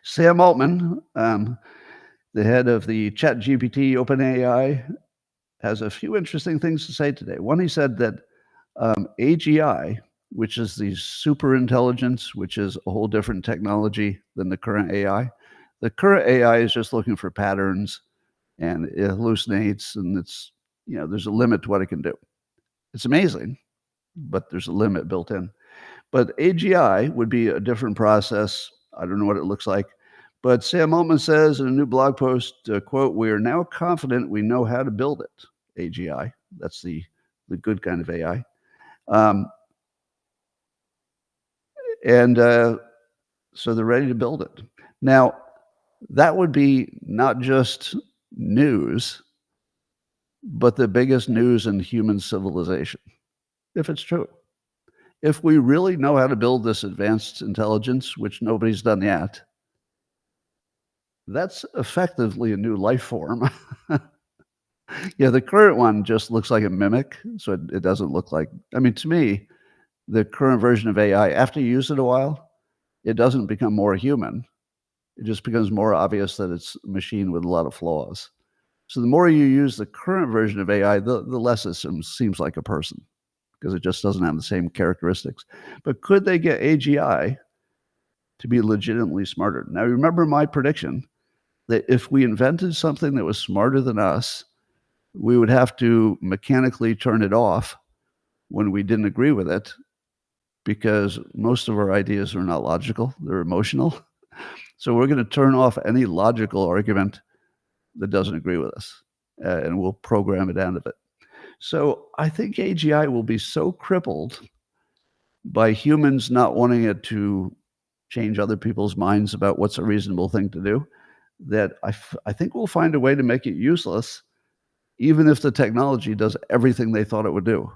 Sam Altman, the head of the ChatGPT OpenAI, has a few interesting things to say today. One, he said that AGI, which is the super intelligence, which is a whole different technology than the current AI. The current AI is just looking for patterns and it hallucinates, and it's, you know, there's a limit to what it can do. It's amazing, but there's a limit built in. But AGI would be a different process. I don't know what it looks like. But Sam Altman says in a new blog post, quote, "We are now confident we know how to build it." AGI, that's the good kind of AI. So they're ready to build it. Now, that would be not just news, but the biggest news in human civilization, if it's true. If we really know how to build this advanced intelligence, which nobody's done yet, that's effectively a new life form. Yeah, the current one just looks like a mimic, so it doesn't look like, I mean, to me, the current version of AI, after you use it a while, it doesn't become more human. It just becomes more obvious that it's a machine with a lot of flaws. So the more you use the current version of AI, the less it seems like a person, because it just doesn't have the same characteristics. But could they get AGI to be legitimately smarter? Now, remember my prediction that if we invented something that was smarter than us, we would have to mechanically turn it off when we didn't agree with it, because most of our ideas are not logical, they're emotional. So we're going to turn off any logical argument that doesn't agree with us, and we'll program it out of it. So I think AGI will be so crippled by humans not wanting it to change other people's minds about what's a reasonable thing to do, that I think we'll find a way to make it useless, even if the technology does everything they thought it would do.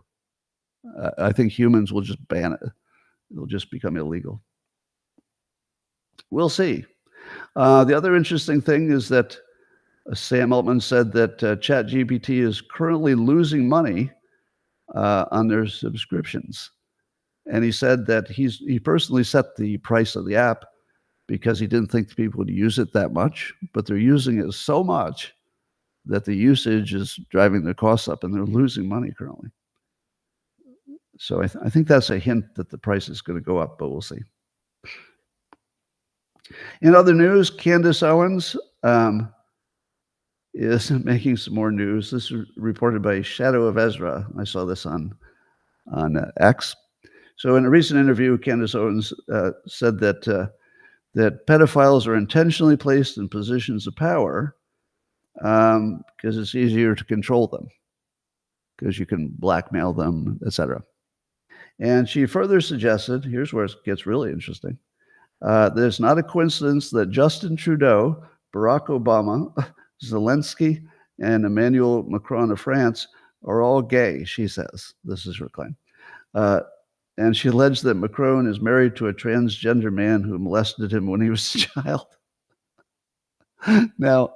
I think humans will just ban it. It'll just become illegal. We'll see. The other interesting thing is that Sam Altman said that ChatGPT is currently losing money on their subscriptions. And he said that he personally set the price of the app because he didn't think people would use it that much, but they're using it so much that the usage is driving their costs up and they're losing money currently. So I think that's a hint that the price is going to go up, but we'll see. In other news, Candace Owens is making some more news. This is reported by Shadow of Ezra. I saw this on X. So in a recent interview, Candace Owens said that pedophiles are intentionally placed in positions of power because it's easier to control them. because you can blackmail them, etc. And she further suggested, here's where it gets really interesting. There's not a coincidence that Justin Trudeau, Barack Obama, Zelensky, and Emmanuel Macron of France are all gay, she says. This is her claim. Uh, and she alleged that Macron is married to a transgender man who molested him when he was a child. Now,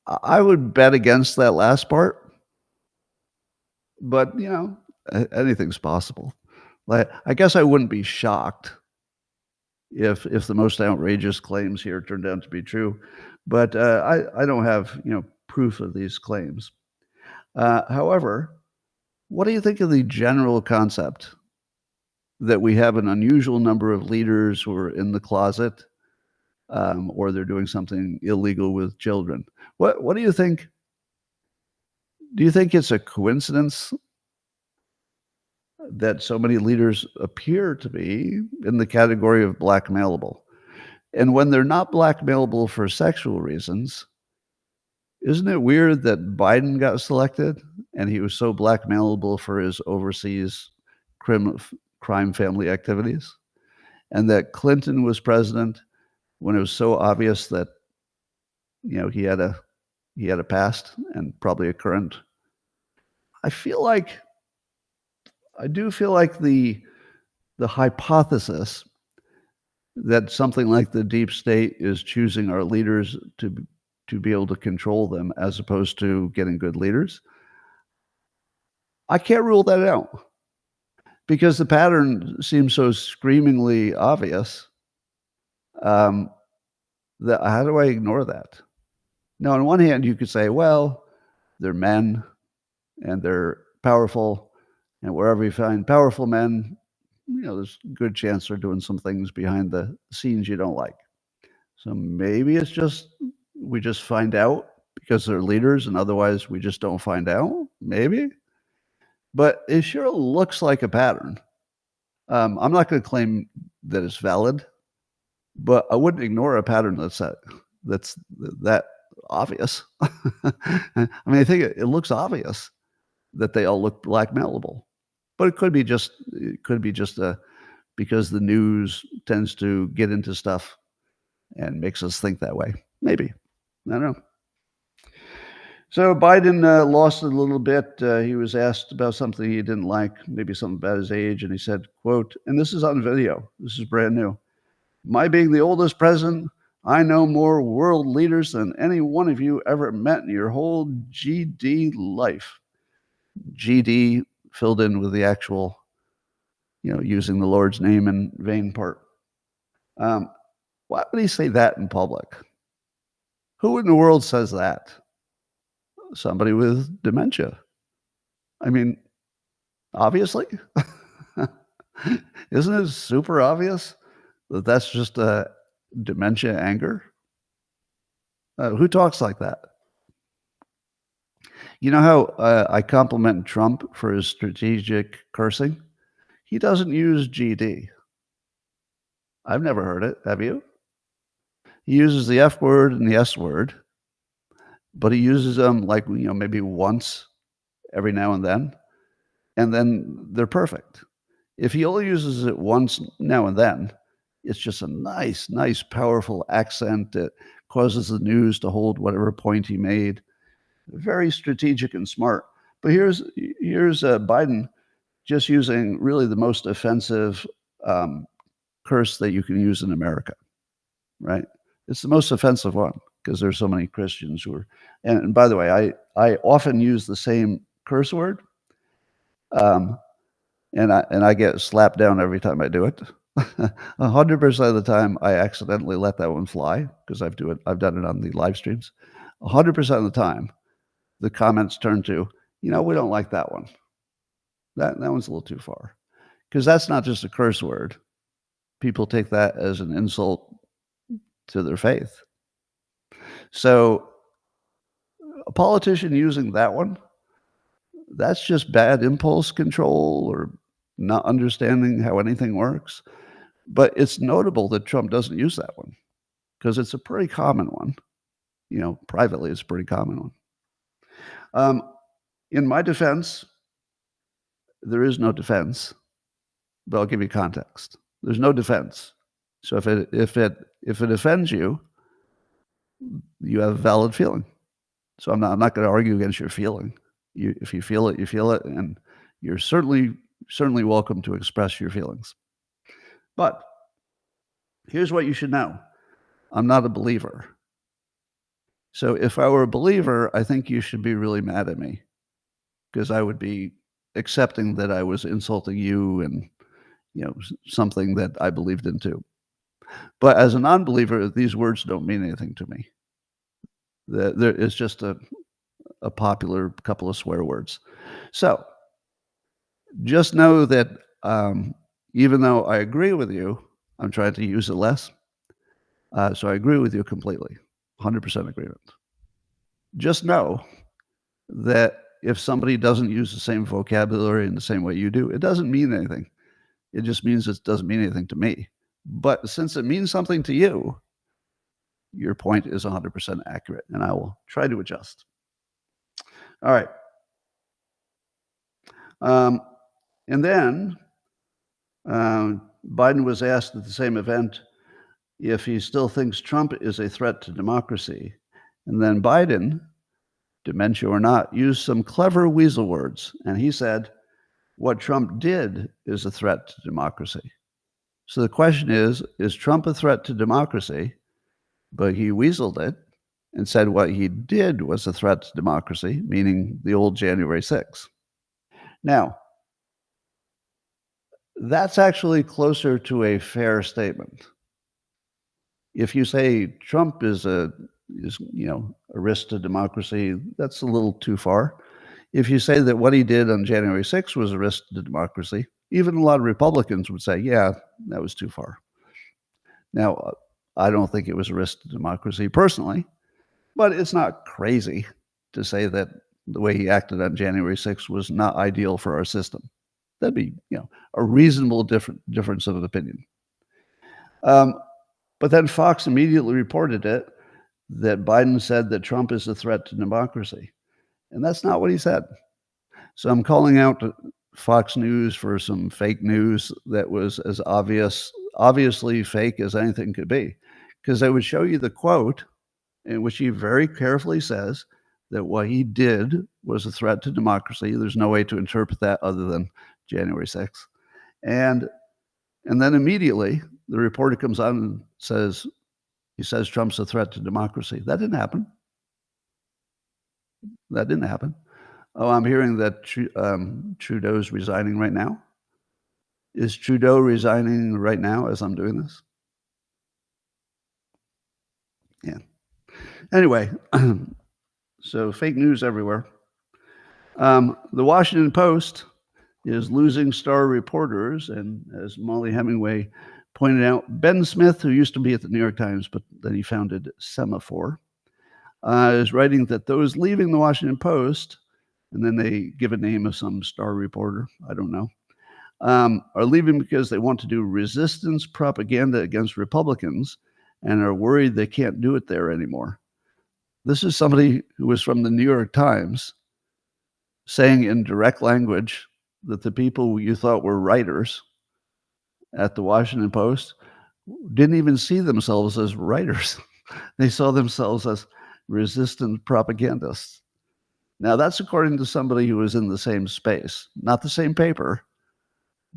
I would bet against that last part, but anything's possible. Like, I guess I wouldn't be shocked if the most outrageous claims here turned out to be true, but I don't have proof of these claims. However, what do you think of the general concept that we have an unusual number of leaders who are in the closet, or they're doing something illegal with children? What do you think? Do you think it's a coincidence that so many leaders appear to be in the category of blackmailable? And when they're not blackmailable for sexual reasons, isn't it weird that Biden got selected and he was so blackmailable for his overseas crime family activities? And that Clinton was president when it was so obvious that he had a past and probably a current. I do feel like the hypothesis that something like the deep state is choosing our leaders to be able to control them as opposed to getting good leaders, I can't rule that out because the pattern seems so screamingly obvious. That how do I ignore that? Now, on one hand, you could say, well, they're men and they're powerful, and wherever you find powerful men, there's a good chance they're doing some things behind the scenes you don't like. So maybe it's just we just find out because they're leaders, and otherwise we just don't find out. Maybe, but it sure looks like a pattern. I'm not going to claim that it's valid, but I wouldn't ignore a pattern that's that obvious. I mean, I think it looks obvious that they all look blackmailable, but it could be just because the news tends to get into stuff and makes us think that way. Maybe. I don't know. So Biden lost it a little bit. He was asked about something he didn't like, maybe something about his age, and he said, quote, and this is on video, this is brand new, my being the oldest president, I know more world leaders than any one of you ever met in your whole GD life. GD filled in with the actual, using the Lord's name in vain part. Why would he say that in public? Who in the world says that? Somebody with dementia. I mean, obviously. Isn't it super obvious that that's just a dementia anger? Who talks like that? You know how I compliment Trump for his strategic cursing? He doesn't use GD. I've never heard it. Have you? He uses the F word and the S word, but he uses them like, maybe once every now and then they're perfect. If he only uses it once now and then, it's just a nice, powerful accent that causes the news to hold whatever point he made. Very strategic and smart. But here's Biden just using really the most offensive curse that you can use in America, right? It's the most offensive one because there's so many Christians who are. And by the way, I often use the same curse word, and I get slapped down every time I do it. 100% of the time, I accidentally let that one fly because I've done it on the live streams. 100% of the time, the comments turn to, we don't like that one. That one's a little too far, because that's not just a curse word. People take that as an insult to their faith. So a politician using that one, that's just bad impulse control or not understanding how anything works. But it's notable that Trump doesn't use that one because it's a pretty common one. Privately, it's a pretty common one. In my defense, there is no defense, but I'll give you context. There's no defense. So if it offends you, you have a valid feeling. So I'm not gonna argue against your feeling. If you feel it, you feel it, and you're certainly welcome to express your feelings. But here's what you should know. I'm not a believer. So if I were a believer, I think you should be really mad at me because I would be accepting that I was insulting you and, something that I believed in too. But as a non-believer, these words don't mean anything to me. There is just a popular couple of swear words. So just know that even though I agree with you, I'm trying to use it less. So I agree with you completely, 100% agreement. Just know that if somebody doesn't use the same vocabulary in the same way you do, it doesn't mean anything. It just means it doesn't mean anything to me. But since it means something to you, your point is 100% accurate, and I will try to adjust. All right. And then Biden was asked at the same event if he still thinks Trump is a threat to democracy. And then Biden, dementia or not, used some clever weasel words. And he said, what Trump did is a threat to democracy. So the question is Trump a threat to democracy? But he weaseled it and said what he did was a threat to democracy, meaning the old January 6th. Now, that's actually closer to a fair statement. If you say Trump is a risk to democracy, that's a little too far. If you say that what he did on January 6th was a risk to democracy, even a lot of Republicans would say, yeah, that was too far. Now, I don't think it was a risk to democracy personally, but it's not crazy to say that the way he acted on January 6th was not ideal for our system. That'd be, a reasonable difference of opinion. But then Fox immediately reported it, that Biden said that Trump is a threat to democracy. And that's not what he said. So I'm calling out Fox News for some fake news that was as obviously fake as anything could be. Because I would show you the quote in which he very carefully says that what he did was a threat to democracy. There's no way to interpret that other than January 6th. And then immediately the reporter comes on and says Trump's a threat to democracy. That didn't happen. Oh, I'm hearing that Trudeau's resigning right now. Is Trudeau resigning right now as I'm doing this? Yeah. Anyway, so fake news everywhere. The Washington Post is losing star reporters, and as Molly Hemingway pointed out, Ben Smith, who used to be at the New York Times, but then he founded Semaphore, is writing that those leaving the Washington Post, and then they give a name of some star reporter, I don't know, are leaving because they want to do resistance propaganda against Republicans and are worried they can't do it there anymore. This is somebody who was from the New York Times saying in direct language that the people you thought were writers at the Washington Post didn't even see themselves as writers. They saw themselves as resistant propagandists. Now, that's according to somebody who was in the same space, not the same paper,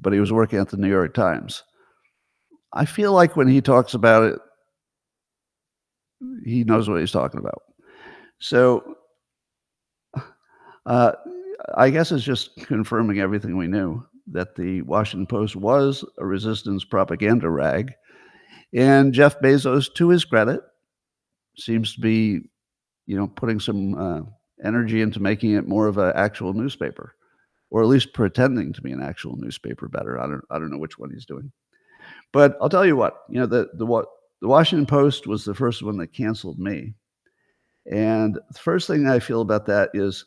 but he was working at the New York Times. I feel like when he talks about it, he knows what he's talking about. So I guess it's just confirming everything we knew, that the Washington Post was a resistance propaganda rag. And Jeff Bezos, to his credit, seems to be, putting some energy into making it more of an actual newspaper, or at least pretending to be an actual newspaper better. I don't know which one he's doing. But I'll tell you what, the Washington Post was the first one that canceled me. And the first thing I feel about that is,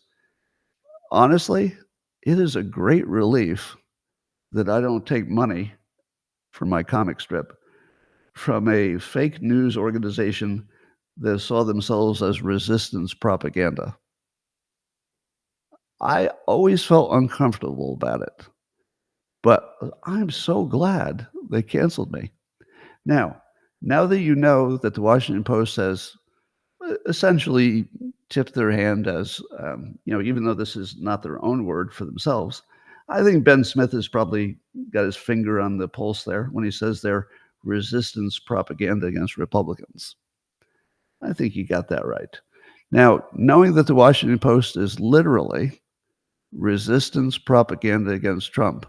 honestly, it is a great relief that I don't take money for my comic strip from a fake news organization that saw themselves as resistance propaganda. I always felt uncomfortable about it, but I'm so glad they canceled me. Now, now that you know that the Washington Post has essentially tipped their hand as, even though this is not their own word for themselves, I think Ben Smith has probably got his finger on the pulse there when he says they're resistance propaganda against Republicans. I think he got that right. Now, knowing that the Washington Post is literally resistance propaganda against Trump,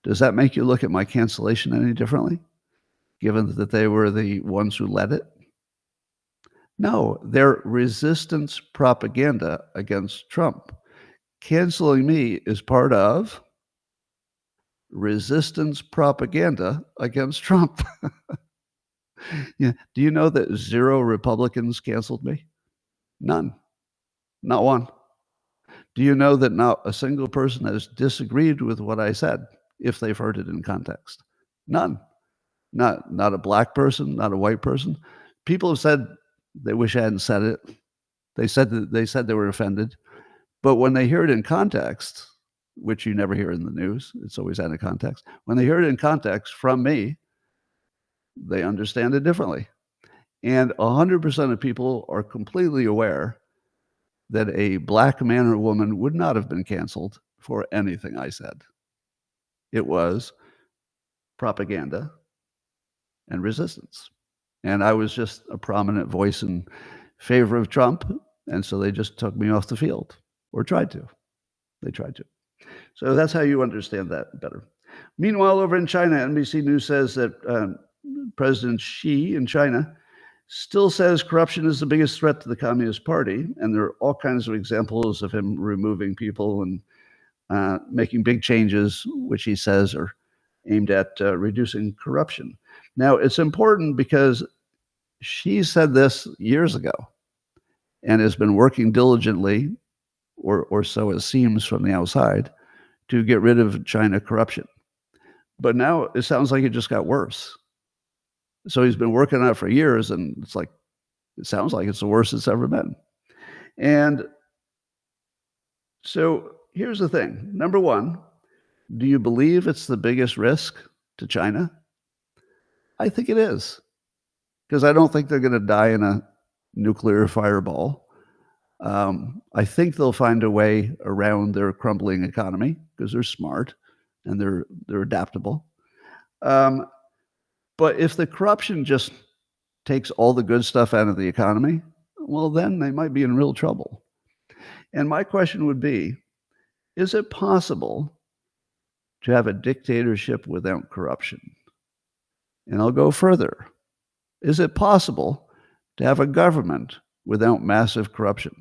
does that make you look at my cancellation any differently, given that they were the ones who led it? No, they're resistance propaganda against Trump. Canceling me is part of resistance propaganda against Trump. Yeah. Do you know that 0 Republicans canceled me? None. Not one. Do you know that not a single person has disagreed with what I said if they've heard it in context? None. Not a black person, not a white person. People have said they wish I hadn't said it. They said they were offended. But when they hear it in context, which you never hear in the news, it's always out of context. When they hear it in context from me, they understand it differently. And 100% of people are completely aware that a black man or woman would not have been canceled for anything I said. It was propaganda and resistance. And I was just a prominent voice in favor of Trump. And so they just took me off the field, or tried to. They tried to. So that's how you understand that better. Meanwhile, over in China, NBC News says that President Xi in China still says corruption is the biggest threat to the Communist Party. And there are all kinds of examples of him removing people and making big changes, which he says are aimed at reducing corruption. Now, it's important because Xi said this years ago and has been working diligently, or so it seems from the outside, to get rid of China corruption. But now it sounds like it just got worse. So he's been working on it for years, and it sounds like it's the worst it's ever been. And so here's the thing. Number one, do you believe it's the biggest risk to China? I think it is, because I don't think they're going to die in a nuclear fireball. I think they'll find a way around their crumbling economy because they're smart and they're adaptable. But if the corruption just takes all the good stuff out of the economy, well, then they might be in real trouble. And my question would be, is it possible to have a dictatorship without corruption? And I'll go further. Is it possible to have a government without massive corruption?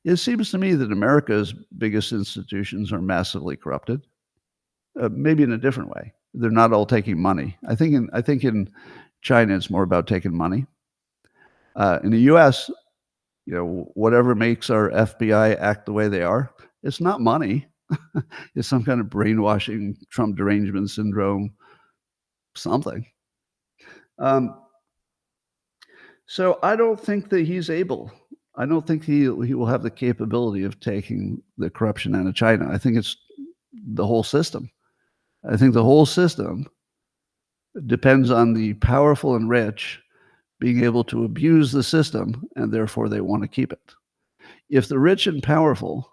It seems to me that America's biggest institutions are massively corrupted, maybe in a different way. They're not all taking money. I think in China, it's more about taking money. In the U.S., whatever makes our FBI act the way they are, it's not money. It's some kind of brainwashing, Trump derangement syndrome, something. So I don't think that he's able. I don't think he will have the capability of taking the corruption out of China. I think it's the whole system. I think the whole system depends on the powerful and rich being able to abuse the system, and therefore they want to keep it. If the rich and powerful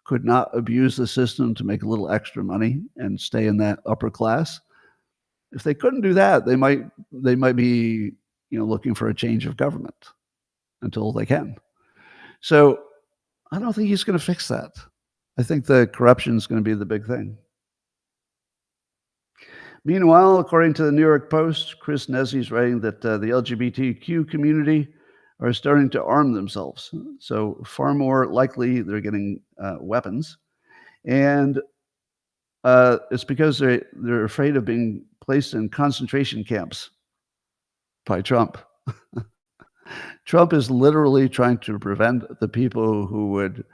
could not abuse the system to make a little extra money and stay in that upper class, if they couldn't do that, they might be looking for a change of government until they can. So I don't think he's going to fix that. I think the corruption is going to be the big thing. Meanwhile, according to the New York Post, Chris Nezzi is writing that the LGBTQ community are starting to arm themselves. So far more likely they're getting weapons. And it's because they're afraid of being placed in concentration camps by Trump. Trump is literally trying to prevent the people who would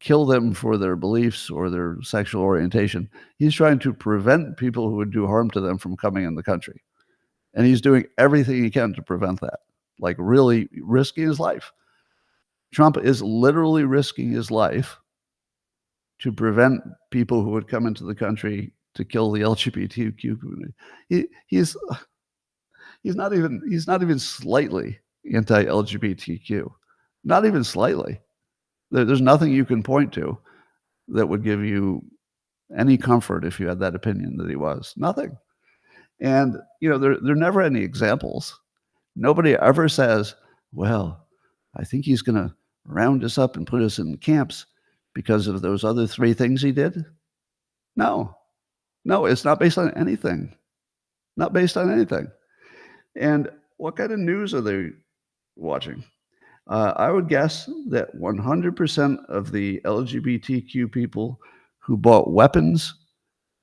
kill them for their beliefs or their sexual orientation. He's trying to prevent people who would do harm to them from coming in the country. And he's doing everything he can to prevent that, like really risking his life. Trump is literally risking his life to prevent people who would come into the country to kill the LGBTQ community. He's he's not even slightly anti-LGBTQ, not even slightly. There's nothing you can point to that would give you any comfort if you had that opinion that he was. Nothing. And there are never any examples. Nobody ever says, "Well, I think he's going to round us up and put us in camps because of those other three things he did." No, no, it's not based on anything. Not based on anything. And what kind of news are they watching? I would guess that 100% of the LGBTQ people who bought weapons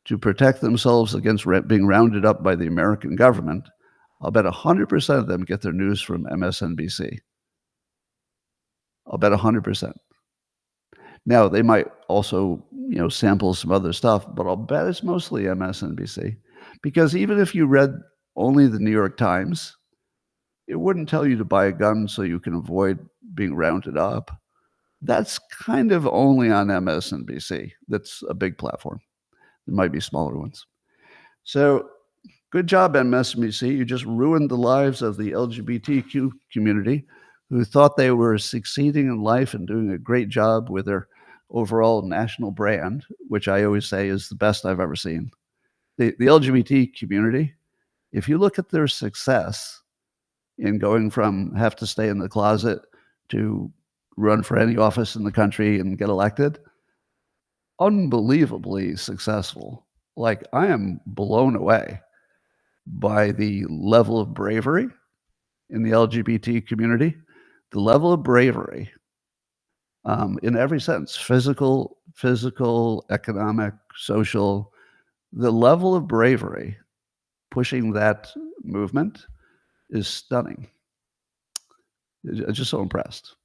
to protect themselves against being rounded up by the American government, I'll bet 100% of them get their news from MSNBC. I'll bet 100%. Now, they might also, sample some other stuff, but I'll bet it's mostly MSNBC. Because even if you read only the New York Times, it wouldn't tell you to buy a gun so you can avoid being rounded up. That's kind of only on MSNBC. That's a big platform. There might be smaller ones. So good job, MSNBC. You just ruined the lives of the LGBTQ community who thought they were succeeding in life and doing a great job with their overall national brand, which I always say is the best I've ever seen. The LGBT community, if you look at their success in going from have to stay in the closet to run for any office in the country and get elected, unbelievably successful. Like, I am blown away by the level of bravery in the LGBT community, the level of bravery in every sense, physical, economic, social, the level of bravery pushing that movement is stunning. I'm just so impressed.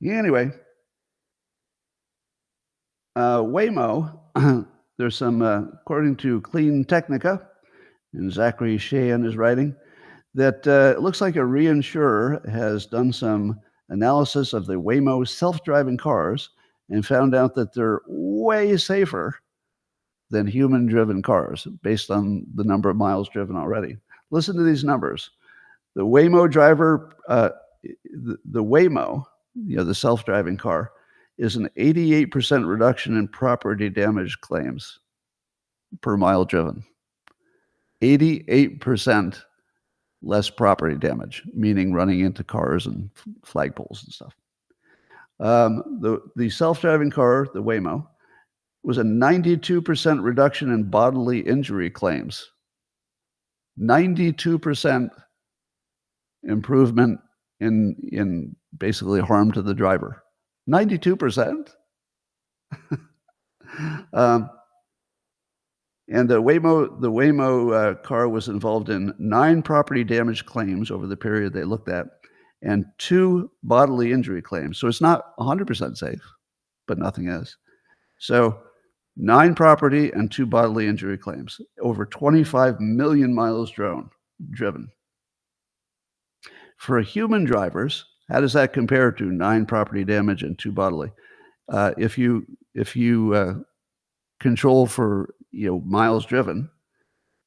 Anyway, Waymo, there's some, according to Clean Technica, and Zachary Sheehan is writing, that it looks like a reinsurer has done some analysis of the Waymo self-driving cars and found out that they're way safer than human-driven cars based on the number of miles driven already. Listen to these numbers. The Waymo driver, the Waymo, the self-driving car, is an 88% reduction in property damage claims per mile driven. 88% less property damage, meaning running into cars and flagpoles and stuff. The self-driving car, the Waymo, was a 92% reduction in bodily injury claims. 92% improvement in basically harm to the driver. 92%. And the Waymo car was involved in 9 property damage claims over the period they looked at, and 2 bodily injury claims. So it's not 100% safe, but nothing is. So 9 property and 2 bodily injury claims, over 25 million miles driven. For human drivers, how does that compare to 9 property damage and 2 bodily? If you control for miles driven,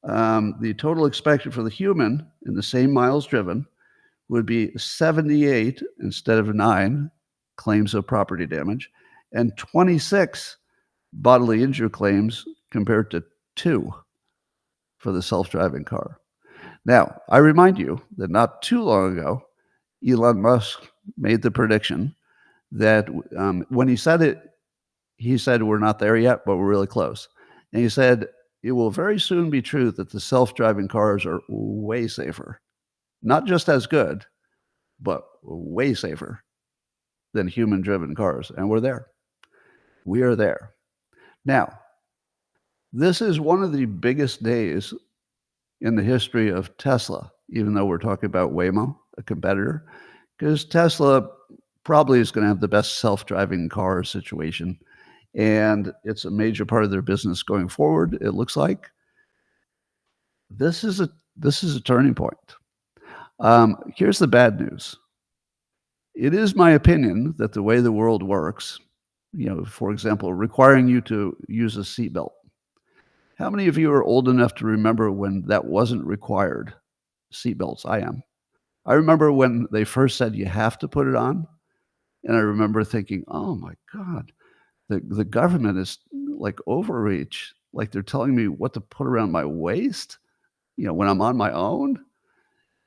the total expected for the human in the same miles driven would be 78 instead of 9 claims of property damage, and 26 bodily injury claims compared to 2 for the self-driving car. Now, I remind you that not too long ago, Elon Musk made the prediction that when he said it, he said, we're not there yet, but we're really close. And he said, it will very soon be true that the self-driving cars are way safer. Not just as good, but way safer than human-driven cars. And we're there. We are there. Now, this is one of the biggest days in the history of Tesla, even though we're talking about Waymo, a competitor, because Tesla probably is going to have the best self-driving car situation. And it's a major part of their business going forward, it looks like. This is a turning point. Here's the bad news. It is my opinion that the way the world works For example, requiring you to use a seatbelt. How many of you are old enough to remember when that wasn't required? Seatbelts, I am. I remember when they first said you have to put it on, and I remember thinking, "Oh my god, the government is like overreach. Like they're telling me what to put around my waist, when I'm on my own."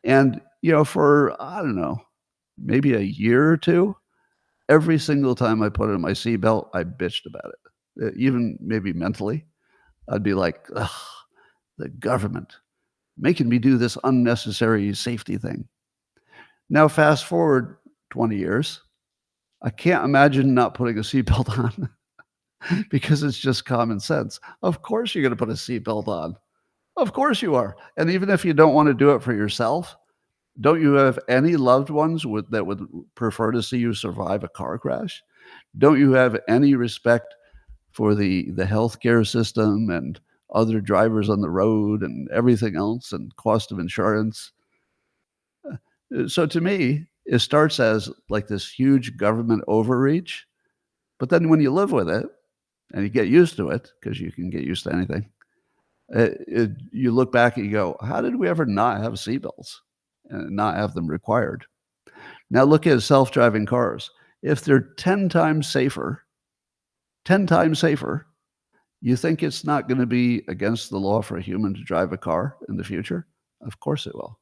And, for I don't know, maybe a year or two, every single time I put on my seatbelt, I bitched about it. Even maybe mentally, I'd be like, "Ugh, the government making me do this unnecessary safety thing." Now, fast forward 20 years, I can't imagine not putting a seatbelt on because it's just common sense. Of course, you're going to put a seatbelt on. Of course, you are. And even if you don't want to do it for yourself, don't you have any loved ones that would prefer to see you survive a car crash? Don't you have any respect for the healthcare system and other drivers on the road and everything else and cost of insurance? So to me, it starts as like this huge government overreach, but then when you live with it and you get used to it, because you can get used to anything, you look back and you go, "How did we ever not have seatbelts and not have them required?" Now look at self-driving cars. If they're 10 times safer, 10 times safer, you think it's not gonna be against the law for a human to drive a car in the future? Of course it will.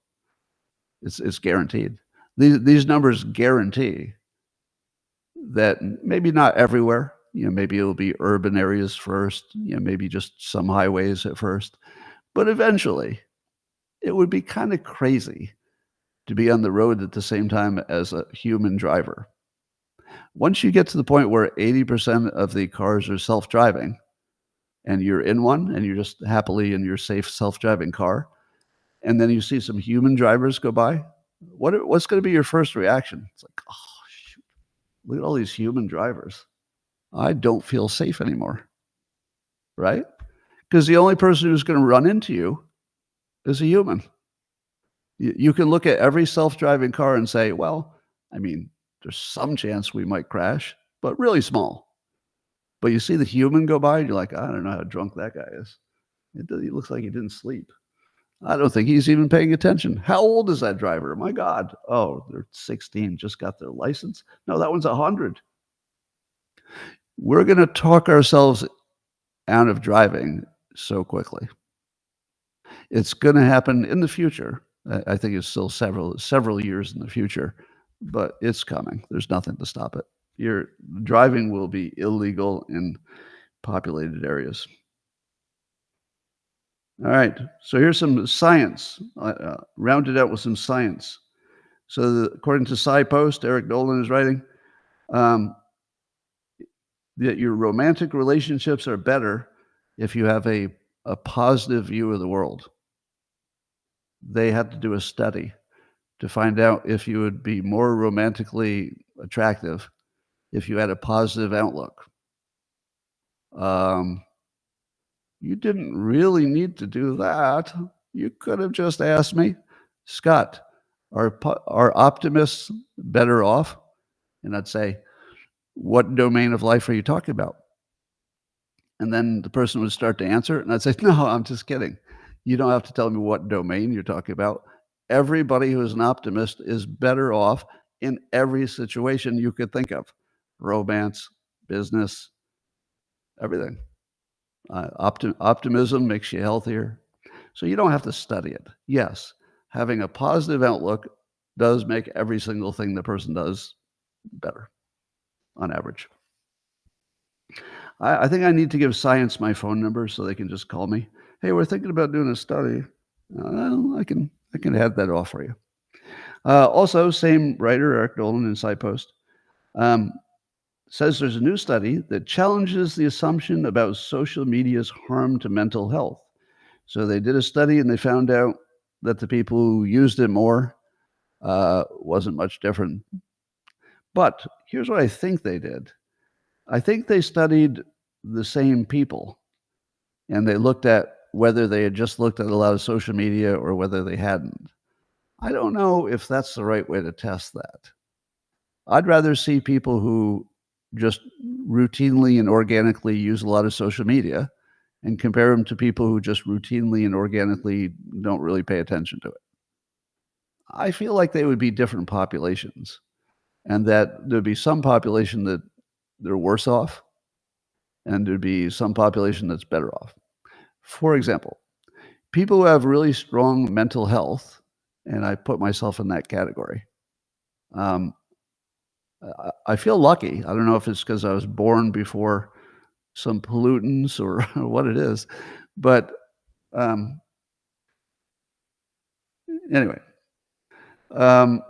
It's guaranteed. These numbers guarantee that maybe not everywhere, maybe it'll be urban areas first, maybe just some highways at first, but eventually, it would be kinda crazy to be on the road at the same time as a human driver. Once you get to the point where 80% of the cars are self-driving and you're in one and you're just happily in your safe self-driving car, and then you see some human drivers go by, what's gonna be your first reaction? It's like, "Oh, shoot, look at all these human drivers. I don't feel safe anymore," right? Because the only person who's gonna run into you is a human. You can look at every self-driving car and say, "Well, I mean, there's some chance we might crash, but really small." But you see the human go by, and you're like, "I don't know how drunk that guy is. He looks like he didn't sleep. I don't think he's even paying attention. How old is that driver? My god. Oh, they're 16, just got their license. No, that one's 100." We're gonna talk ourselves out of driving so quickly. It's gonna happen in the future. I think it's still several years in the future, but it's coming. There's nothing to stop it. Your driving will be illegal in populated areas. All right, so here's some science, rounded out with some science. So according to SciPost, Eric Dolan is writing, um, that your romantic relationships are better if you have a positive view of the world. They had to do a study to find out if you would be more romantically attractive if you had a positive outlook. Um, you didn't really need to do that. You could have just asked me, "Scott, are optimists better off?" And I'd say, "What domain of life are you talking about?" And then the person would start to answer, and I'd say, "No, I'm just kidding. You don't have to tell me what domain you're talking about. Everybody who is an optimist is better off in every situation you could think of. Romance, business, everything. Optimism makes you healthier. So you don't have to study it. Yes, having a positive outlook does make every single thing the person does better on average." I think I need to give science my phone number so they can just call me. "Hey, we're thinking about doing a study." Well, I can head that off for you. Also, same writer, Eric Dolan in SciPost, um, says there's a new study that challenges the assumption about social media's harm to mental health. So they did a study and they found out that the people who used it more wasn't much different. But here's what I think they did. I think they studied the same people and they looked at whether they had just looked at a lot of social media or whether they hadn't. I don't know if that's the right way to test that. I'd rather see people who just routinely and organically use a lot of social media and compare them to people who just routinely and organically don't really pay attention to it. I feel like they would be different populations, and that there'd be some population that they're worse off, and there'd be some population that's better off. For example, people who have really strong mental health, and I put myself in that category, um, I feel lucky. I don't know if it's because I was born before some pollutants or what it is, but um, anyway, um,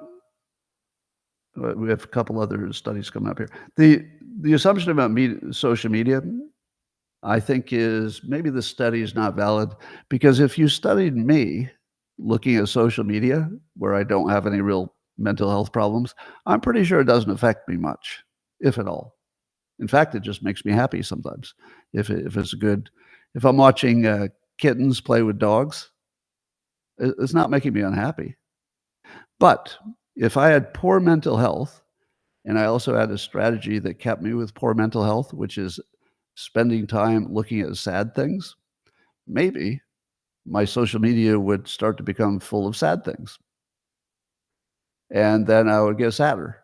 we have a couple other studies coming up here. The assumption about social media, I think, is maybe the study is not valid because if you studied me looking at social media where I don't have any real mental health problems, I'm pretty sure it doesn't affect me much, if at all. In fact, it just makes me happy sometimes. If it's good, if I'm watching kittens play with dogs, it's not making me unhappy. But if I had poor mental health and I also had a strategy that kept me with poor mental health, which is spending time looking at sad things, maybe my social media would start to become full of sad things. And then I would get sadder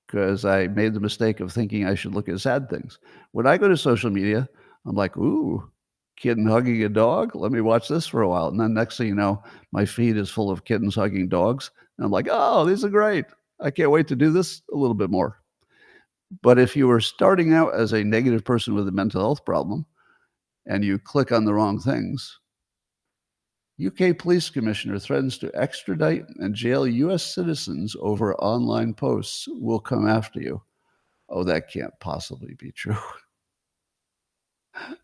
because I made the mistake of thinking I should look at sad things. When I go to social media, I'm like, ooh, kitten hugging a dog. Let me watch this for a while. And then next thing you know, my feed is full of kittens hugging dogs. And I'm like, oh, these are great. I can't wait to do this a little bit more. But if you were starting out as a negative person with a mental health problem and you click on the wrong things, UK police commissioner threatens to extradite and jail US citizens over online posts will come after you. Oh, that can't possibly be true.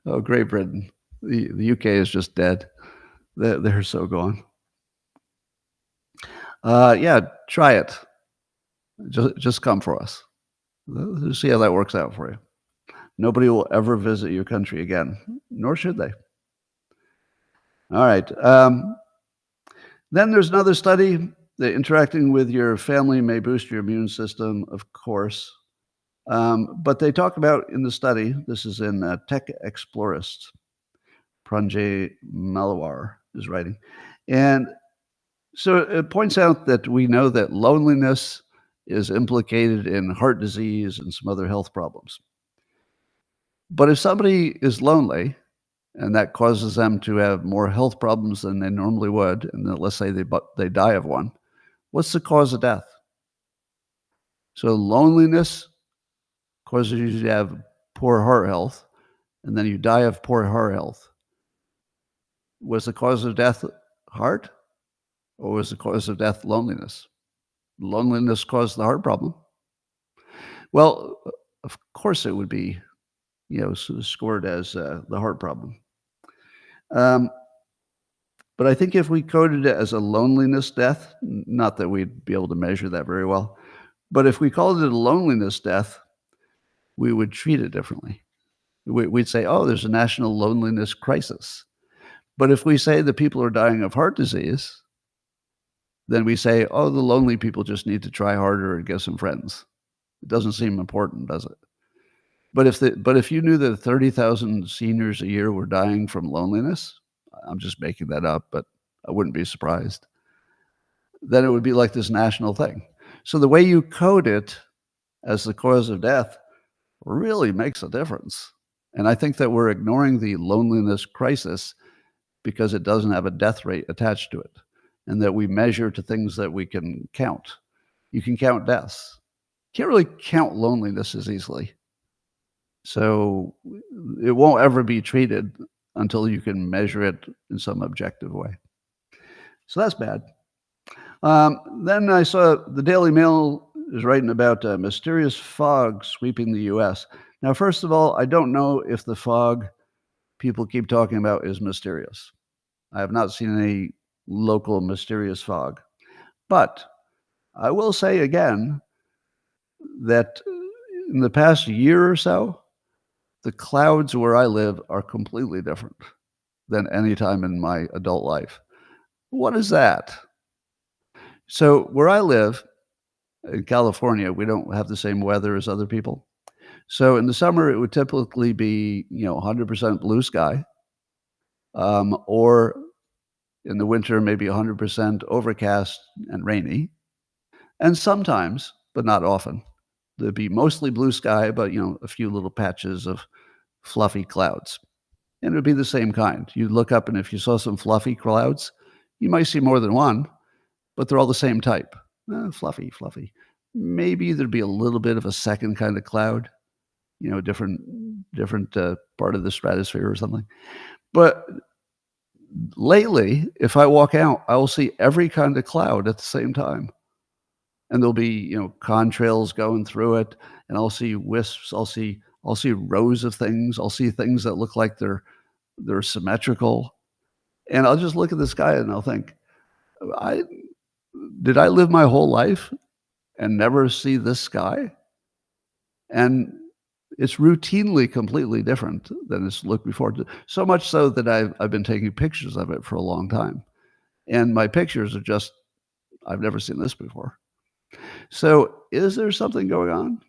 Oh, Great Britain. The UK is just dead. They're so gone. Yeah, try it. Just come for us. Let's see how that works out for you. Nobody will ever visit your country again, nor should they. All right. Then there's another study that interacting with your family may boost your immune system, of course. But they talk about in the study, this is in Tech Explorist, Pranjay Malawar is writing. And so it points out that we know that loneliness is implicated in heart disease and some other health problems. But if somebody is lonely and that causes them to have more health problems than they normally would, and then let's say they die of one, what's the cause of death? So loneliness causes you to have poor heart health, and then you die of poor heart health. Was the cause of death heart, or was the cause of death loneliness? Loneliness caused the heart problem. Well, of course it would be, scored as the heart problem. But I think if we coded it as a loneliness death, not that we'd be able to measure that very well, but if we called it a loneliness death, we would treat it differently. We'd say, oh, there's a national loneliness crisis. But if we say that people are dying of heart disease, then we say, oh, the lonely people just need to try harder and get some friends. It doesn't seem important, does it? But if you knew that 30,000 seniors a year were dying from loneliness, I'm just making that up, but I wouldn't be surprised, then it would be like this national thing. So the way you code it as the cause of death really makes a difference. And I think that we're ignoring the loneliness crisis because it doesn't have a death rate attached to it, and that we measure to things that we can count. You can count deaths. Can't really count loneliness as easily. So it won't ever be treated until you can measure it in some objective way. So that's bad. Then I saw the Daily Mail is writing about a mysterious fog sweeping the U.S. Now, first of all, I don't know if the fog people keep talking about is mysterious. I have not seen any local mysterious fog. But I will say again that in the past year or so, the clouds where I live are completely different than any time in my adult life. What is that? So where I live in California, we don't have the same weather as other people. So in the summer, it would typically be, 100% blue sky, or in the winter, maybe 100% overcast and rainy. And sometimes, but not often, there'd be mostly blue sky, but, a few little patches of fluffy clouds. And it would be the same kind. You'd look up, and if you saw some fluffy clouds, you might see more than one, but they're all the same type. Fluffy, fluffy. Maybe there'd be a little bit of a second kind of cloud, different part of the stratosphere or something. But lately, if I walk out, I will see every kind of cloud at the same time. And there'll be, contrails going through it, and I'll see wisps, I'll see rows of things, I'll see things that look like they're symmetrical, and I'll just look at the sky and I'll think, I did I live my whole life and never see this sky? And it's routinely completely different than it's looked before. So much so that I've been taking pictures of it for a long time. And my pictures are just, I've never seen this before. So is there something going on?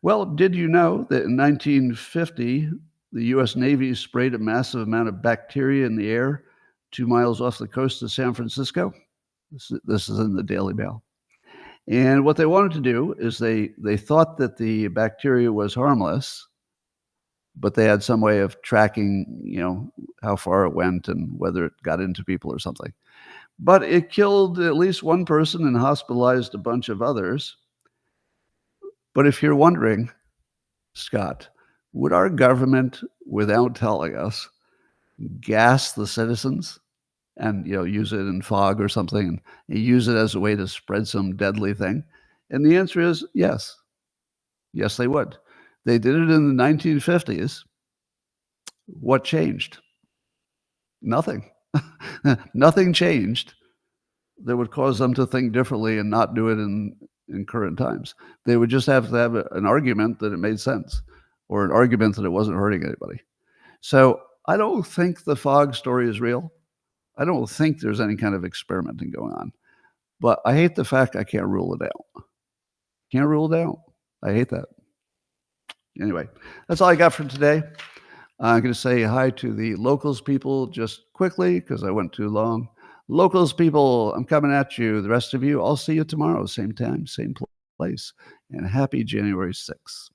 Well, did you know that in 1950, the US Navy sprayed a massive amount of bacteria in the air 2 miles off the coast of San Francisco? This is in the Daily Mail. And what they wanted to do is they thought that the bacteria was harmless, but they had some way of tracking, how far it went and whether it got into people or something. But it killed at least one person and hospitalized a bunch of others. But if you're wondering, Scott, would our government, without telling us, gas the citizens and use it in fog or something and use it as a way to spread some deadly thing? And the answer is yes. Yes, they would. They did it in the 1950s. What changed? Nothing. Nothing changed that would cause them to think differently and not do it in current times. They would just have to have an argument that it made sense, or an argument that it wasn't hurting anybody. So I don't think the fog story is real. I don't think there's any kind of experimenting going on. But I hate the fact I can't rule it out. Can't rule it out. I hate that. Anyway, that's all I got for today. I'm going to say hi to the locals people just quickly because I went too long. Locals people, I'm coming at you. The rest of you, I'll see you tomorrow, same time, same place. And happy January 6th.